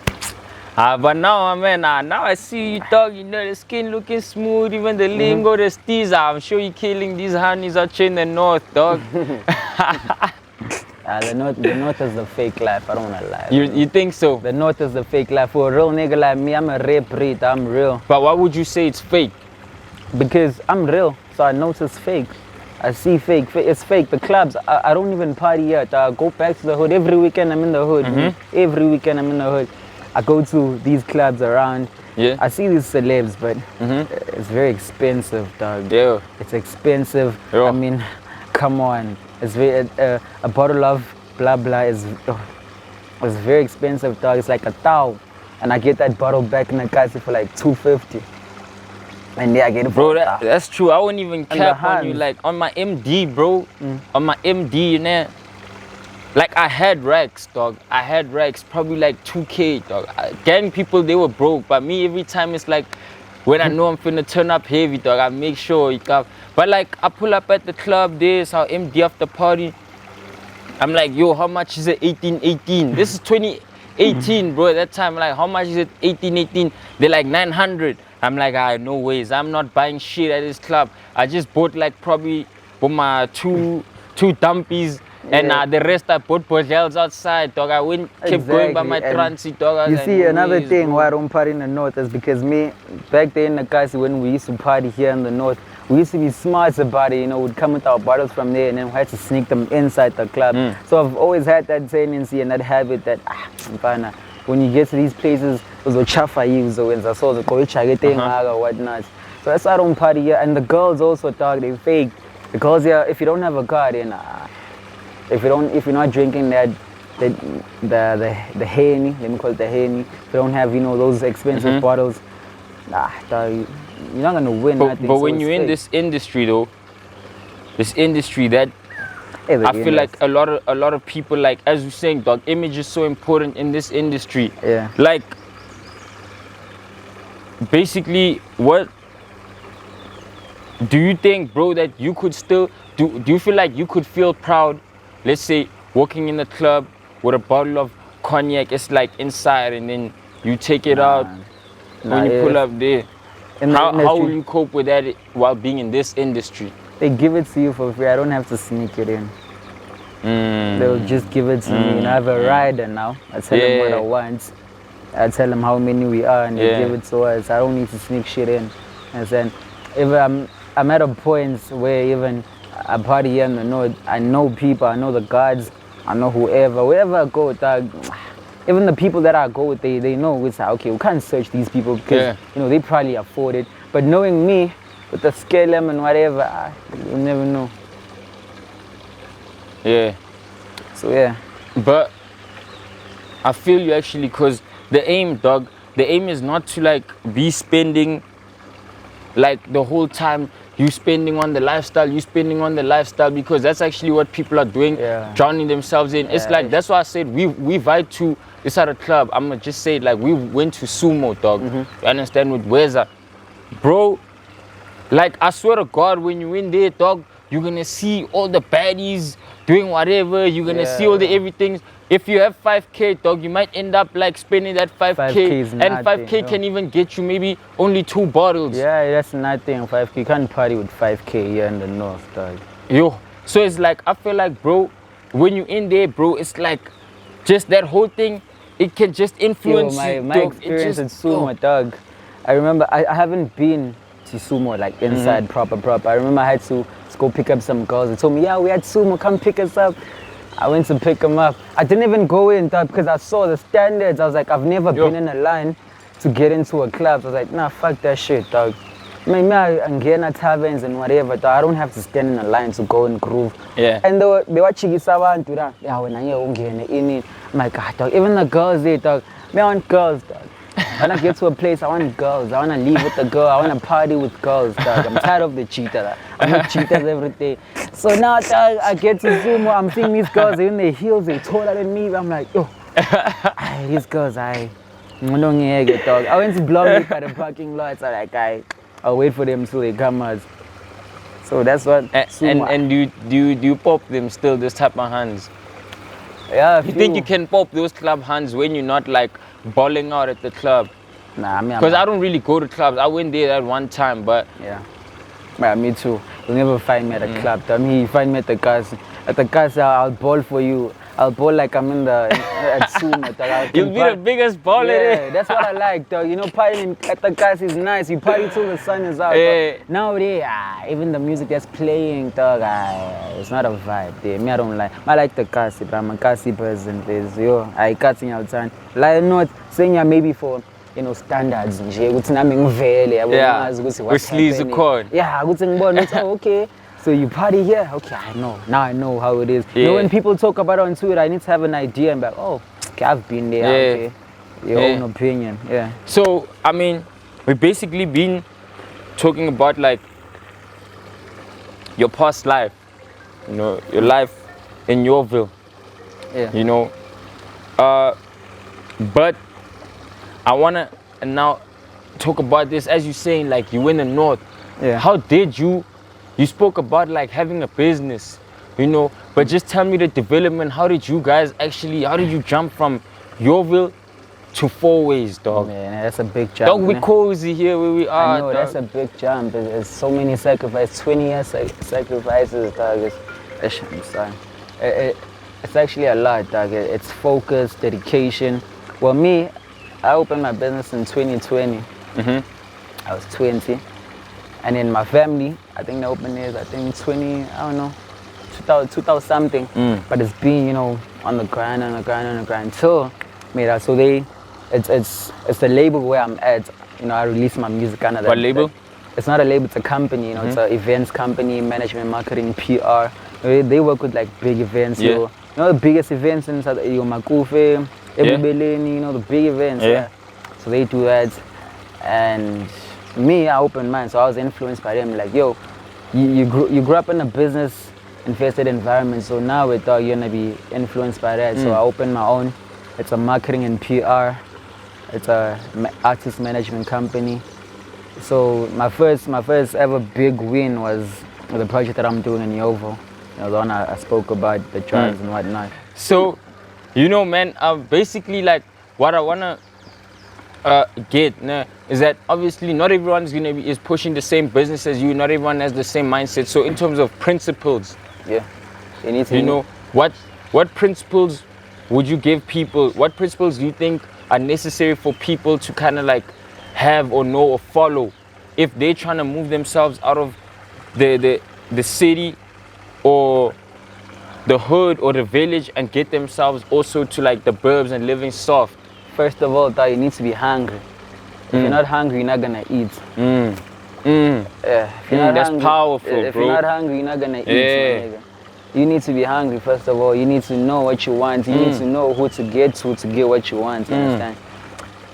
B: but now, man, now I see you dog. You know, the skin looking smooth, even the lingo, the SLEEZE. I'm sure you're killing these honeys out here in the north, dog.
A: The north is the fake life. I don't wanna lie.
B: You think so?
A: The north is the fake life. For a real nigga like me, I'm a real breed. I'm real.
B: But why would you say it's fake?
A: Because I'm real, so I notice fake. I see fake. It's fake. The clubs, I don't even party yet. I go back to the hood. Every weekend I'm in the hood. Every weekend I'm in the hood. I go to these clubs around.
B: Yeah.
A: I see these celebs, but it's very expensive, dog.
B: Yeah.
A: It's expensive.
B: Yeah.
A: I mean, come on. It's very a bottle of blah blah is it's very expensive, dog. It's like $1,000, and I get that bottle back in the kasi for like $250. And yeah, I get it.
B: Bro, that's true. I wouldn't even cap on you. Like on my MD, bro. On my MD, you know. Like I had racks, dog. I had racks, probably like 2K, dog. Gang people, they were broke. But me, every time it's like, when I know I'm finna turn up heavy, dog, I make sure you got. But like, I pull up at the club, there's how MD after party. I'm like, yo, how much is it? 1818. This is 2018, bro. At that time, like, how much is it? 1818. They're like 900. I'm like, no ways. I'm not buying shit at this club. I just bought like probably for my two dumpies. And the rest I bought bottles outside, dog. I went, kept going by my transit, dog.
A: You see, another thing why I don't party in the north is because me, back there in the Kasi, when we used to party here in the north, we used to be smart about it, you know, we'd come with our bottles from there and then we had to sneak them inside the club. So I've always had that tendency and that habit that, when you get to these places, uzochafa yizo wenza so or whatnot. So that's why I don't party here. And the girls also, dog, they fake. The girls here, if you don't have a car, then if you're not drinking the Henny, let me call it the Henny, if you don't have, you know, those expensive bottles, dog, you're not gonna win.
B: But when you're in this industry though, that I feel like a lot of people, like as you're saying, dog, image is so important in this industry.
A: Yeah.
B: Like basically, what do you think, bro, that you could still do you feel like you could feel proud, let's say, walking in the club with a bottle of cognac, it's like inside, and then you take it out when you pull up there? How will you cope with that while being in this industry?
A: They give it to you for free. I don't have to sneak it in. They'll just give it to me. And I have a rider now. I tell them what I want. I tell them how many we are, and they give it to us. I don't need to sneak shit in. And then, if I'm at a point where even I party here in the north, I know people, I know the guards, I know whoever. Wherever I go, dog, even the people that I go with, they know it's like, okay, we can't search these people because you know they probably afford it. But knowing me with the scale and whatever, you never know.
B: Yeah.
A: So yeah.
B: But I feel you actually, because the aim, dog, the aim is not to like be spending like the whole time you spending on the lifestyle, because that's actually what people are doing, drowning themselves in. It's like, that's why I said we vibe to this other club. I'm gonna just say it, like, we went to Sumo, dog. You understand, with Weza, bro. Like, I swear to God, when you in there, dog, you're gonna see all the baddies doing whatever. You're gonna see all the everything. If you have 5K, dog, you might end up like spending that 5K, and 5K can even get you maybe only 2 bottles.
A: Yeah, that's nothing. 5K, you can't party with 5K here in the north, dog.
B: Yo, so it's like, I feel like, bro, when you in there, bro, it's like just that whole thing. It can just influence you.
A: My experience at Sumo, dog. I remember I haven't been to Sumo like inside proper. I remember I had to go pick up some girls. They told me, yeah, we had Sumo, come pick us up. I went to pick them up. I didn't even go in, dog, because I saw the standards. I was like, I've never been in a line to get into a club. So I was like, nah, fuck that shit, dog. Maybe I'm getting at taverns and whatever, dog. I don't have to stand in a line to go and groove.
B: Yeah.
A: And they were chigisa abantu da. Yeah, when I in, I'm like, ah, dog. Even the girls there, dog. Me, I want girls, dog. When I get to a place, I want girls. I want to leave with the girl. I want to party with girls, dog. I'm tired of the cheater. I'm with cheaters every day. So now, dog, I get to Sumo. I'm seeing these girls in their heels. They're taller than me. I'm like, yo, these girls, dog. I went to Blomley by the parking lot. So like, I'll wait for them till they come out. So that's what.
B: And do you pop them still, those type of hands?
A: Yeah.
B: You think you can pop those club hands when you're not like balling out at the club?
A: Nah,
B: because I don't really go to clubs. I went there at one time, but
A: yeah, me too. You'll never find me at a club. I mean, you find me at the cars. At the cars, I'll ball for you. I'll ball like I'm at Sumo.
B: You'll be the biggest baller.
A: Yeah, that's what I like, dog. You know, partying at the cars is nice. You party till the sun is out.
B: Yeah.
A: Nowadays, even the music that's playing, dog, it's not a vibe there. Me, I don't like. I like the cars, but I'm a cars person. I cutting out time. Like, not saying maybe for, you know, standards. Yeah, with
B: SLEEZE chord.
A: Yeah, okay. So you party here? Okay, I know. Now I know how it is. You know, when people talk about it on Twitter, I need to have an idea and be like, oh, okay, I've been there. Okay. Your own opinion. Yeah.
B: So, I mean, we've basically been talking about like your past life, you know, your life in Yorville.
A: Yeah.
B: You know, but I wanna now talk about this, as you're saying, like you in the north.
A: Yeah.
B: How did you spoke about like having a business, you know, but just tell me the development. How did you jump from Yorville to Four Ways, dog?
A: Man, that's a big jump.
B: Dog, we cozy here where we are.
A: I know,
B: dog.
A: That's a big jump. It's so many sacrifices, 20 years sacrifices, dog. It's actually a lot, dog. It's focus, dedication. Well, me, I opened my business in 2020. I was 20. And then my family, I think they opened it, 2000 something. But it's been, you know, on the grind till made out. So it's the label where I'm at. You know, I release my music under that.
B: What label?
A: It's not a label, it's a company. You know, it's an events company, management, marketing, PR. They work with like big events. You know, the biggest events in South Makufe, Ebubeleni, you know, the big events. Yeah. So they do that, and me, I opened mine, so I was influenced by them. Like, yo, you grew up in a business infested environment, so now with dog, you're gonna be influenced by that. So I opened my own. It's a marketing and PR. It's a artist management company. So my first ever big win was the project that I'm doing in Yovo. You know, the one I spoke about, the drugs and whatnot.
B: So, you know, man, basically like what I wanna get is that obviously not everyone's is pushing the same business as you. Not everyone has the same mindset. So in terms of principles,
A: you
B: know, what principles would you give people? What principles do you think are necessary for people to kind of like have or know or follow if they're trying to move themselves out of the city or the hood or the village and get themselves also to like the burbs and living soft?
A: First of all, dog, you need to be hungry. If you're not hungry, you're not gonna eat.
B: Mm.
A: Yeah, if you're not
B: That's
A: hungry,
B: powerful,
A: if
B: bro.
A: you're not hungry, you're not gonna eat,
B: Yeah.
A: my nigga. You need to be hungry, first of all. You need to know what you want. You need to know who to get what you want, you understand?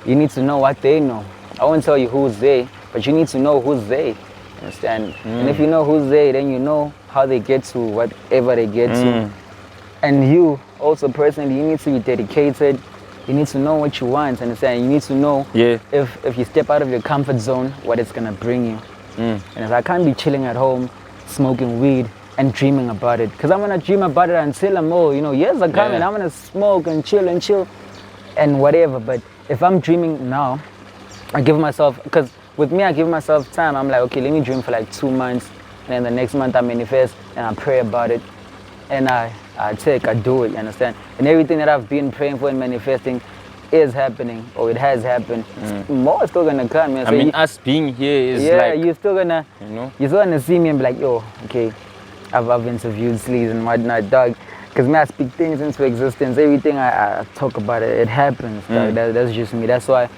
A: You need to know what they know. I won't tell you who's they, but you need to know who's they, understand? And if you know who's they, then you know how they get to whatever they get to. And you, also personally, you need to be dedicated. You need to know what you want, understand? You need to know if you step out of your comfort zone, what it's gonna bring you. And if I can't be chilling at home, smoking weed, and dreaming about it, because I'm gonna dream about it until I'm old, you know, years are coming, I'm gonna smoke and chill and whatever. But if I'm dreaming now, I give myself, because with me I give myself time. I'm like, okay, let me dream for like 2 months, and then the next month I manifest and I pray about it, and I do it, you understand? And everything that I've been praying for and manifesting is happening, or it has happened. More is still gonna come.
B: I mean, us being here is like,
A: you're still gonna, you're still gonna see me and be like, yo, okay, I've interviewed SLEEZE and whatnot, dog. Because me, I speak things into existence. Everything I talk about, it happens, dog. That's just me. That's why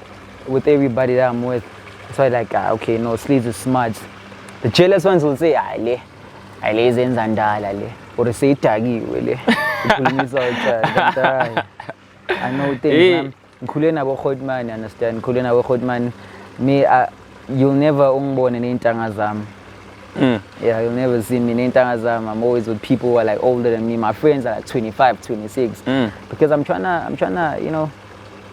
A: with everybody that I'm with, that's why like, okay, no, SLEEZE is smart. The jealous ones will say, I say tagi, I know things. Man. You understand? Me, you'll never umbone in Intangazam. Yeah, you'll never see me in Intangazam. I'm always with people who are like older than me. My friends are like 25, 26. Because I'm trying to, you know,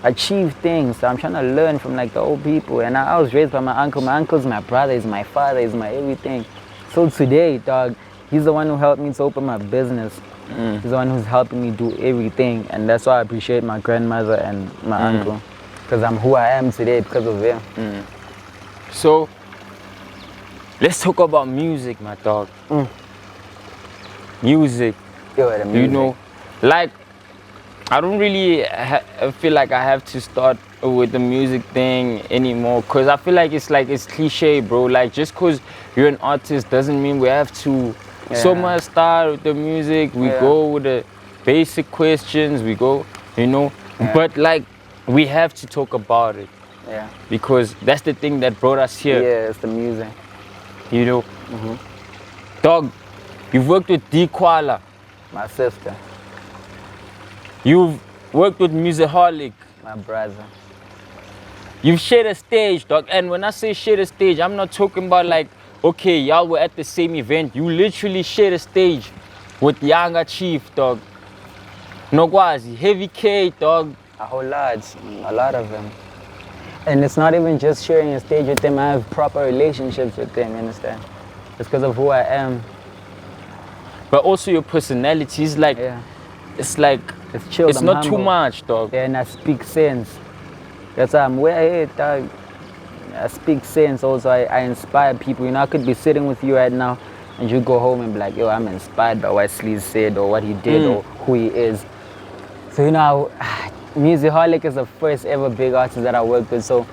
A: achieve things. I'm trying to learn from like the old people. And I was raised by my uncle. My uncle's my brother, is my father, is my everything. So today, dog, he's the one who helped me to open my business. He's the one who's helping me do everything. And that's why I appreciate my grandmother and my uncle. Because I'm who I am today because of them.
B: So, let's talk about music, my dog. Music.
A: Yo, the music.
B: You know, like, I don't really feel like I have to start with the music thing anymore, because I feel like it's cliche, bro. Like, just because you're an artist doesn't mean we have to so much start with the music. We go with the basic questions, we go, you know, but like, we have to talk about it. Because that's the thing that brought us here.
A: Yeah, it's the music.
B: You know, dog, you've worked with D Kwala.
A: My sister.
B: You've worked with Musicaholic.
A: My brother.
B: You've shared a stage, dog. And when I say shared a stage, I'm not talking about like, okay, y'all were at the same event. You literally shared a stage with Younger Chief, dog. Nogwazi, Heavy K, dog.
A: A whole lot. A lot of them. And it's not even just sharing a stage with them. I have proper relationships with them, you understand? It's because of who I am.
B: But also your personality is like, it's like,
A: it's chill.
B: It's not too much, dog.
A: Yeah, and I speak sense. That's why I'm where, dog. I speak sense also. I inspire people. You know, I could be sitting with you right now and you go home and be like, yo, I'm inspired by what SLEEZE said or what he did or who he is. So, you know, Musicaholic is the first ever big artist that I worked with. So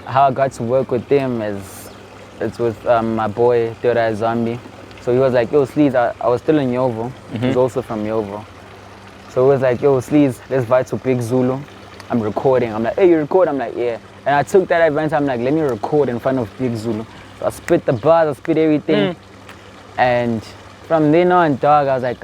A: how I got to work with them is it's with my boy, Theodore Zombie. So he was like, yo, SLEEZE, I was still in Yovo. He's also from Yovo. So he was like, yo, SLEEZE, let's vibe to Big Zulu. I'm recording. I'm like, hey, you record? I'm like, yeah. And I took that advantage. I'm like, let me record in front of Big Zulu. So I spit the bars, I spit everything. And from then on, dog, I was like,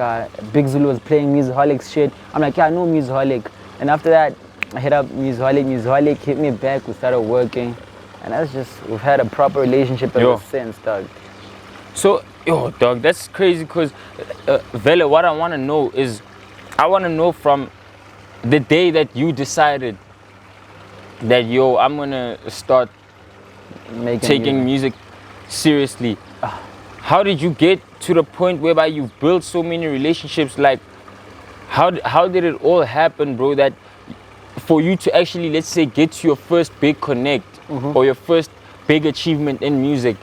A: Big Zulu was playing Musicaholic shit. I'm like, yeah, I know Musicaholic. And after that, I hit up Musicaholic. Musicaholic hit me back. We started working. And that's just, we've had a proper relationship ever since, dog.
B: So, yo, dog, that's crazy because, Vele, what I want to know is, I want to know from the day that you decided that, yo, I'm going to start taking music seriously. How did you get to the point whereby you've built so many relationships? Like, how did it all happen, bro, that for you to actually, let's say, get to your first big connect or your first big achievement in music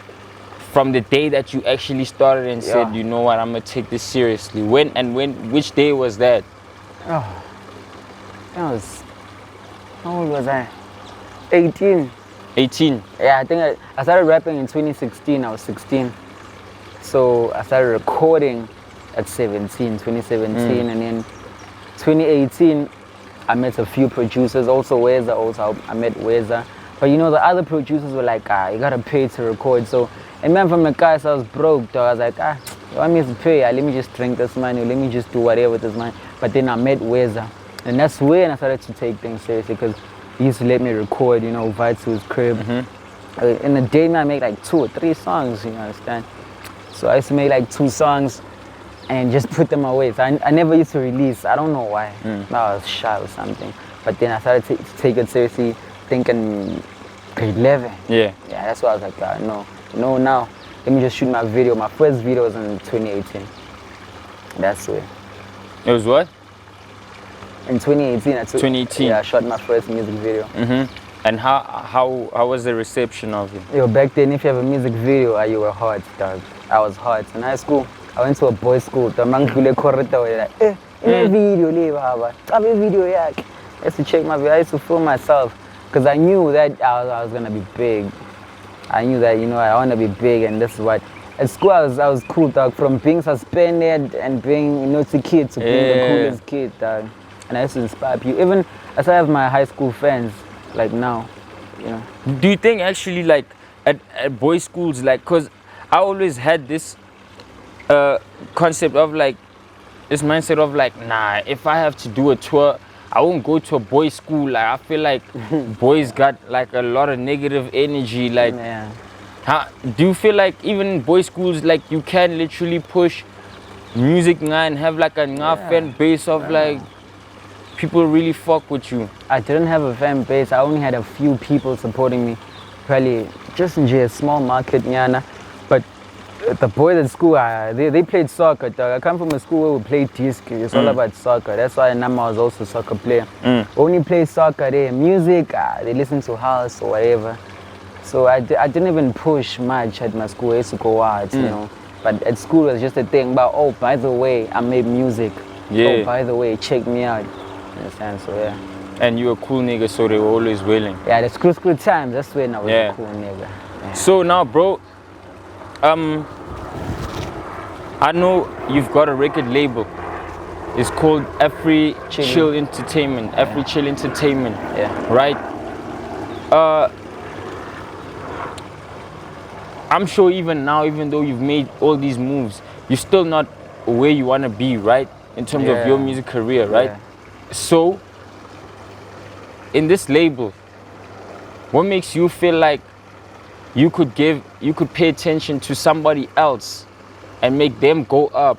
B: from the day that you actually started and said, you know what, I'm going to take this seriously? Which day was that?
A: Oh, that was, how old was I? 18.
B: 18?
A: Yeah, I think I started rapping in 2016. I was 16. So I started recording at 2017, and then 2018, I met a few producers, also Weza, I met Weza. But you know, the other producers were like, you gotta pay to record. So, and man, from the guys, I was broke, dog. I was like, you want me to pay? Let me just drink this money, let me just do whatever with this money. But then I met Weza, and that's when I started to take things seriously, because he used to let me record, you know, invite to his crib. In a day, man, I make like 2 or 3 songs, you understand? So I used to make like 2 songs and just put them away. So I never used to release. I don't know why. I was shy or something. But then I started to take it seriously, thinking grade 11.
B: Yeah,
A: that's why I was like, no, now let me just shoot my video. My first video was in 2018. That's it.
B: It was what?
A: In 2018,
B: 2018.
A: Yeah, I shot my first music video.
B: And how was the reception of it?
A: Yo, back then, if you have a music video, you were hot, dog. I was hot. In high school, I went to a boys' school. The man who like, video, video, yeah. I used to check my video. I used to film myself, because I knew that I was gonna be big. I knew that, you know, I want to be big, and this is what. At school, I was cool, dog. From being suspended and being a naughty kid to being the coolest kid, dog. And I used to inspire people. Even as I have my high school friends, like now, you know.
B: Do you think actually, like, at boys' schools, like, because I always had this concept of, like, this mindset of, like, nah, if I have to do a tour, I won't go to a boys' school. Like, I feel like boys got, like, a lot of negative energy. Like, do you feel like even in boys' schools, like, you can literally push music and have, like, a fan base of, like, people really fuck with you?
A: I didn't have a fan base. I only had a few people supporting me. Probably just in a small market, Nyana. But the boys at school, they played soccer, dog. I come from a school where we played disc. It's all about soccer. That's why Nama was also a soccer player. Only play soccer there. Music, they listen to house or whatever. So I didn't even push much at my school. I used to go out, you know. But at school, it was just a thing about, oh, by the way, I made music. Oh, by the way, check me out. Understand? So yeah.
B: And you a cool nigga, so they were always willing.
A: Yeah, the school times, that's when I was a cool nigga. Yeah.
B: So now, bro, I know you've got a record label. It's called Afri Chill Entertainment. Afri Chill Entertainment.
A: Yeah.
B: Right? I'm sure even now, even though you've made all these moves, you're still not where you want to be, right? In terms of your music career, right?
A: Yeah.
B: So, in this label, what makes you feel like you could pay attention to somebody else and make them go up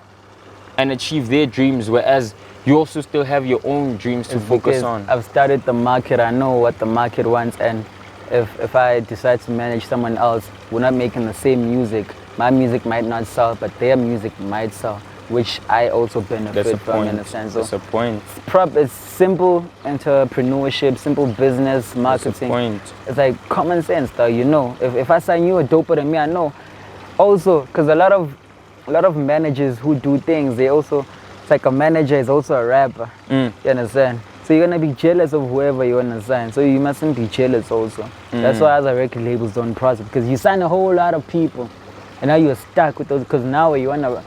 B: and achieve their dreams, whereas you also still have your own dreams to focus on?
A: I've studied the market. I know what the market wants, and if I decide to manage someone else, we're not making the same music. My music might not sell, but their music might sell, which I also benefit from, in a sense.
B: That's a point.
A: It's simple entrepreneurship, simple business, marketing.
B: That's a point.
A: It's like common sense, though. You know, if I sign you a doper than me, I know. Also, because a lot of managers who do things, it's like a manager is also a rapper. You understand? So you're gonna be jealous of whoever you wanna sign. So you mustn't be jealous also. That's why other record labels don't prosper, because you sign a whole lot of people, and now you're stuck with those. Because now you wanna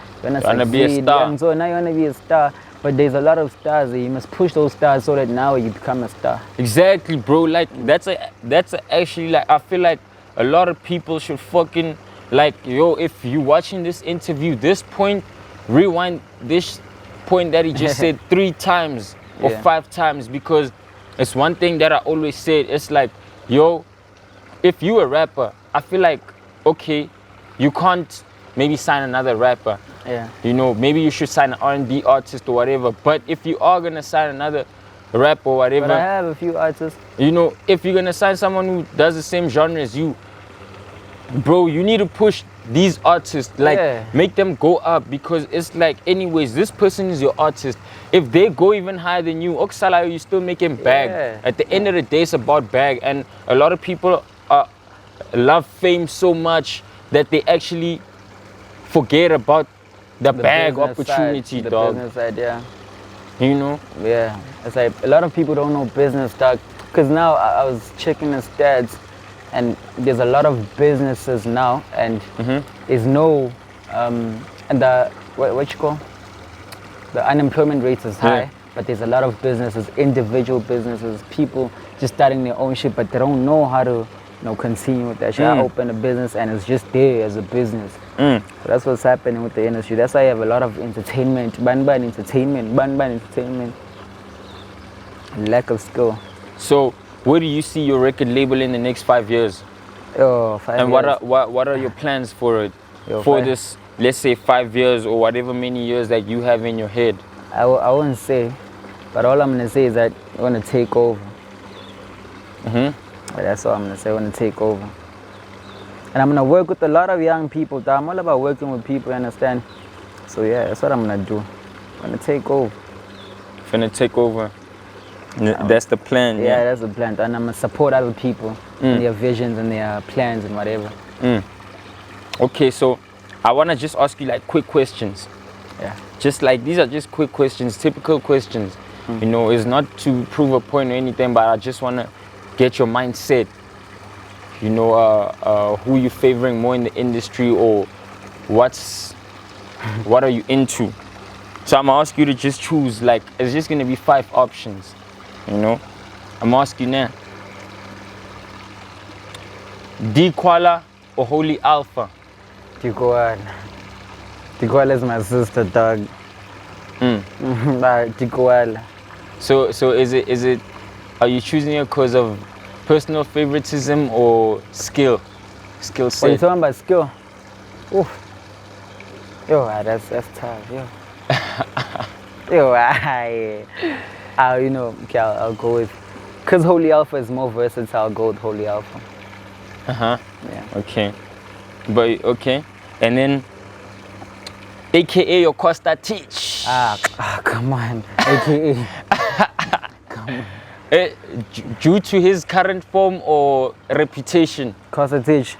B: be a star.
A: So now you wanna be a star, but there's a lot of stars. You must push those stars so that now you become a star.
B: Exactly, bro. Like actually, like, I feel like a lot of people should fucking, like, yo, if you watching this interview, this point, rewind this point that he just said 3 times or 5 times, because it's one thing that I always said. It's like, yo, if you a rapper, I feel like, okay, you can't maybe sign another rapper. You know, maybe you should sign an R&B artist or whatever. But if you are gonna sign another rapper or whatever,
A: but I have a few artists.
B: You know, if you're gonna sign someone who does the same genre as you, bro, you need to push these artists, like, make them go up, because it's like, anyways, this person is your artist. If they go even higher than you, Oksala, you still making bag. At the end of the day, it's about bag. And a lot of people love fame so much that they actually forget about the bag opportunity,
A: the
B: dog.
A: Business side, yeah.
B: You know?
A: Yeah. It's like a lot of people don't know business, dog. Because now I was checking the stats, and there's a lot of businesses now, and there's no, and the, what you call? the unemployment rate is high,
B: Yeah.
A: but there's a lot of businesses, individual businesses, people just starting their own shit, but they don't know how to, continue with that shit. I open a business and it's just there as a business. So that's what's happening with the industry. That's why you have a lot of entertainment, ban entertainment. Lack of skill.
B: So, where do you see your record label in the next 5 years?
A: Oh, 5
B: And
A: years.
B: what are your plans for it?
A: Yo,
B: For
A: 5
B: this, let's say 5 years or whatever many years that you have in your head.
A: I wouldn't say, but all I'm gonna say is that I'm gonna take over. That's all I'm gonna say. I'm gonna take over, and I'm gonna work with a lot of young people. I'm all about working with people, you understand? So yeah, that's what I'm gonna do. I'm gonna take over.
B: Finna take over. That's the plan.
A: Yeah, that's the plan. And I'm gonna support other people in their visions and their plans and whatever.
B: Okay, so I wanna just ask you like quick questions.
A: Yeah.
B: Just like these are just quick questions, typical questions. It's not to prove a point or anything, but I just wanna get your mindset. Who you favoring more in the industry, or what are you into? So I'm gonna ask you to just choose. Like, it's just gonna be 5 options. I'm gonna ask you now. D-Kwala or Holy Alpha?
A: Tikwala. Tikwala is my sister, dog. Tikwala.
B: So is it? Are you choosing it because of personal favoritism or skill
A: When you
B: set?
A: talking about skill, oof. Yo, that's tough, yo. Yo, I'll go with, because Holy Alpha is more versatile, I'll go with Holy Alpha. Yeah.
B: Okay. But okay. And then AKA your Costa Teach.
A: Come on. AKA.
B: Due to his current form or reputation?
A: Costa Teach.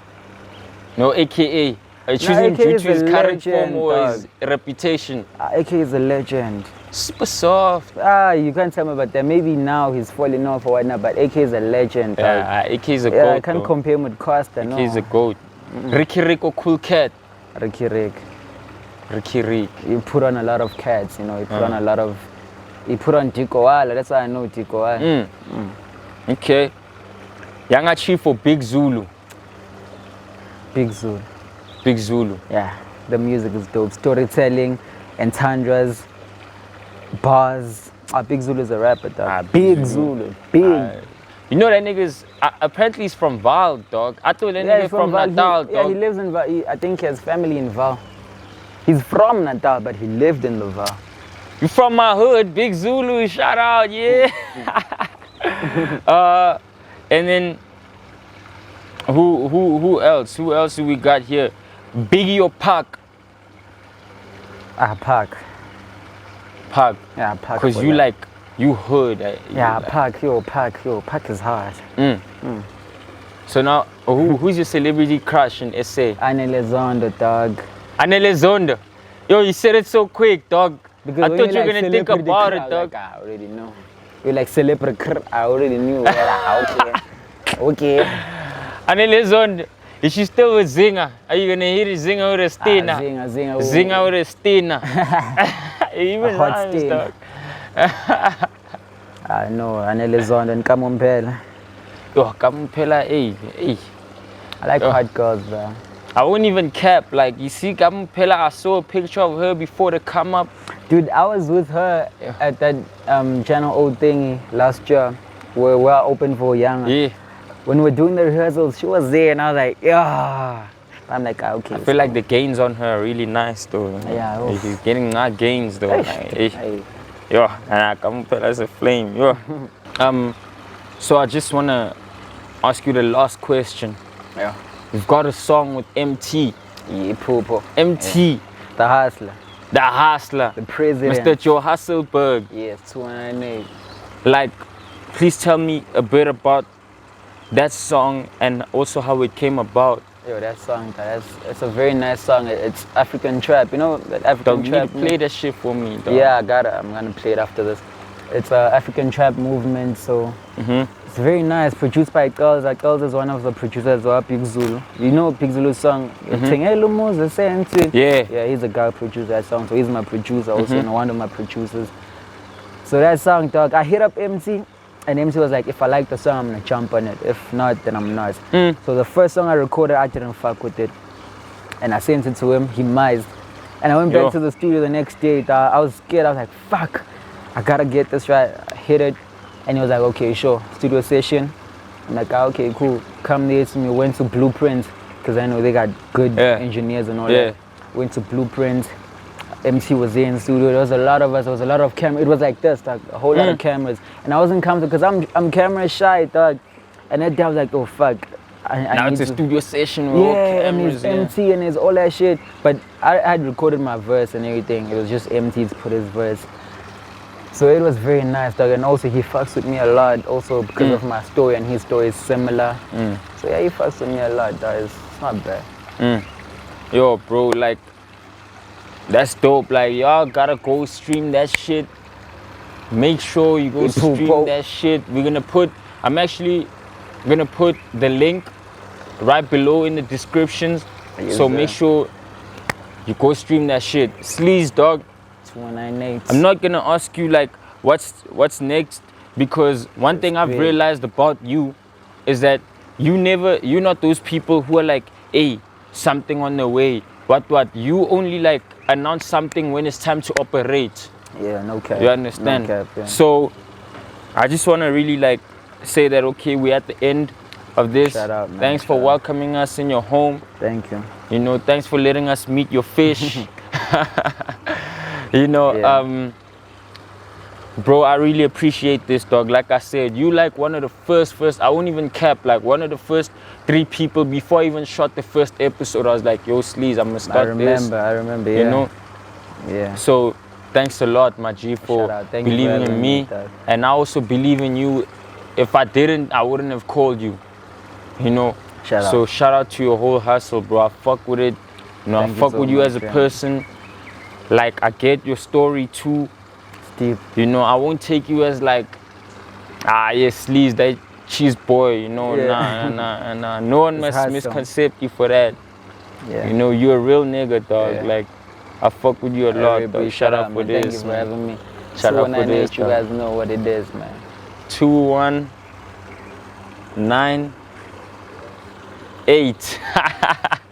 B: No, AKA. Choosing
A: AKA
B: due
A: is
B: to his
A: a
B: current form
A: legend,
B: or
A: dog.
B: his reputation?
A: AKA is a legend.
B: Super soft.
A: You can't tell me about that. Maybe now he's falling off or whatnot, but AK is a legend.
B: Yeah, AK is a
A: Yeah,
B: goat.
A: I can't
B: though.
A: compare him with Costa, no.
B: AK is a goat. Ricky Rick or Cool Cat?
A: Ricky Rick.
B: Ricky Rick.
A: He put on a lot of cats, he put on a lot of... He put on Tikowala, that's why I know Tikowala.
B: Okay. Yanga Chief or Big Zulu?
A: Big Zulu.
B: Big Zulu.
A: Yeah, the music is dope. Storytelling, entendres, bars. Big Zulu is a rapper, dog. Big Zulu. Big.
B: You know that nigga's apparently he's from Val, dog. I thought that nigga
A: he's
B: from
A: Val.
B: Natal, dog.
A: Yeah, he lives in Val. I think he has family in Val. He's from Natal, but he lived in the Val.
B: You from my hood, Big Zulu, shout out, yeah. And then who else? Who else do we got here? Biggie or Pac?
A: Pac.
B: Pac.
A: Yeah, Pac.
B: Cause you hood.
A: Yeah, Pac is hard.
B: So now, who's your celebrity crush in SA?
A: Anele Zondo, dog.
B: Anele Zonda. Yo, you said it so quick, dog.
A: Because
B: I
A: when
B: thought
A: you
B: you were gonna think
A: celebrity
B: about
A: crowd,
B: it, dog.
A: I already know. You like celebrity, I already knew. Okay.
B: Anele Zonda. Is she still with Zinga? Are you gonna hit it Zinga with a Stina? Zinga with a Stina. Even
A: hot
B: rhymes,
A: Stina.
B: dog.
A: I know, Anele Zondo and Kamumpela.
B: Yo, Kamumpela, hey.
A: I like hot girls, bro.
B: I wouldn't even cap. Like, you see Kamumpela, I saw a picture of her before the come up.
A: Dude, I was with her at that Channel O thingy last year where we're open for young.
B: Yeah.
A: When we were doing the rehearsals, she was there and I was like, yeah. I'm like, okay.
B: I feel like the gains on her are really nice, though.
A: Yeah, oof.
B: She's getting not gains, though.
A: Hey.
B: Yo, Kamumpela's a flame. Yo. So I just want to ask you the last question.
A: Yeah.
B: We've got a song with MT.
A: Yeah, Popo.
B: MT.
A: Yeah. The Hustler.
B: The Hustler.
A: The President.
B: Mr. Joe Hasselberg.
A: Yes, 298.
B: Like, please tell me a bit about that song and also how it came about.
A: Yo, that song, it's a very nice song. It's African trap, you know that African
B: Dog, you
A: trap.
B: need to play that shit for me, dog.
A: Yeah, I got it. I'm gonna play it after this. It's a African trap movement, so it's very nice. Produced by Girls. Girls is one of the producers of Big Zulu. You know Big Zulu's song? Yeah, he's a guy who produced that song, so he's my producer also, and one of my producers. So that song, dog, I hit up MC, and MC was like, if I like the song, I'm gonna jump on it. If not, then I'm not. So the first song I recorded, I didn't fuck with it, and I sent it to him. He mized, and I went back to the studio the next day. Dog. I was scared. I was like, fuck, I gotta get this right. I hit it, and he was like, okay, sure, studio session. I'm like, okay, cool. Come there to me. Went to Blueprint, because I know they got good engineers and all that. Went to Blueprint. MC was there in the studio. There was a lot of us. There was a lot of cameras. It was like this, like a whole lot of cameras. And I wasn't comfortable because I'm camera shy, dog. And that day I was like, oh fuck.
B: Now it's a studio session
A: and
B: with all cameras,
A: it's empty and it's all that shit. But I had recorded my verse and everything. It was just empty to put his verse. So it was very nice, dog. And also he fucks with me a lot, also because of my story, and his story is similar. So yeah, he fucks with me a lot, dog. It's not bad.
B: Yo, bro, like, that's dope. Like, y'all gotta go stream that shit. Make sure you go stream that shit. I'm actually gonna put the link right below in the descriptions. So make sure you go stream that shit. SLEEZE, dog.
A: 298.
B: I'm not gonna ask you like what's next, because one thing I've realized about you is that you're not those people who are like, hey, something on the way. What? You only like announce something when it's time to operate.
A: Yeah, no cap.
B: You understand?
A: No cap, yeah.
B: So I just wanna really like say that, okay, we're at the end of this.
A: Shout out, man.
B: Thanks for welcoming us in your home.
A: Thank you.
B: You know, thanks for letting us meet your fish. You know, bro, I really appreciate this, dog. Like I said, you like one of the first, I won't even cap, like one of the first 3 people before I even shot the first episode. I was like, yo, SLEEZE, I'm gonna start this.
A: I remember,
B: You know?
A: Yeah.
B: So thanks a lot, my G, for believing in me. And I also believe in you. If I didn't, I wouldn't have called you. You know? So shout out to your whole hustle, bro. I fuck with it. You know, I fuck with you as a person. Like, I get your story too.
A: Deep.
B: You know, I won't take you as like, SLEEZE, that cheese boy, you know. Nah. No one must misconcept you for that. Yeah. You know, you're a real nigga, dog. Yeah. Like, I fuck with you a lot, dog. Shout out for this.
A: Thank you for having me.
B: Shout out for this.
A: You guys know what it is, man.
B: 2198.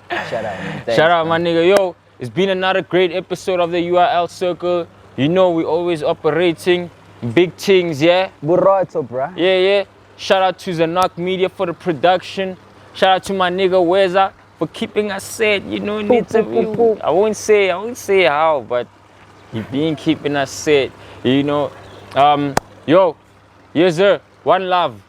A: Shout out, man. Thanks,
B: Shout out, my nigga. Yo, it's been another great episode of the URL Circle. You know, we always operating big things, yeah?
A: Burrito, bruh.
B: Yeah. Shout out to Zanak Media for the production. Shout out to my nigga Weza for keeping us set, you know, in the interview. I won't say how, but he been keeping us set, you know. Yo, yes sir, one love.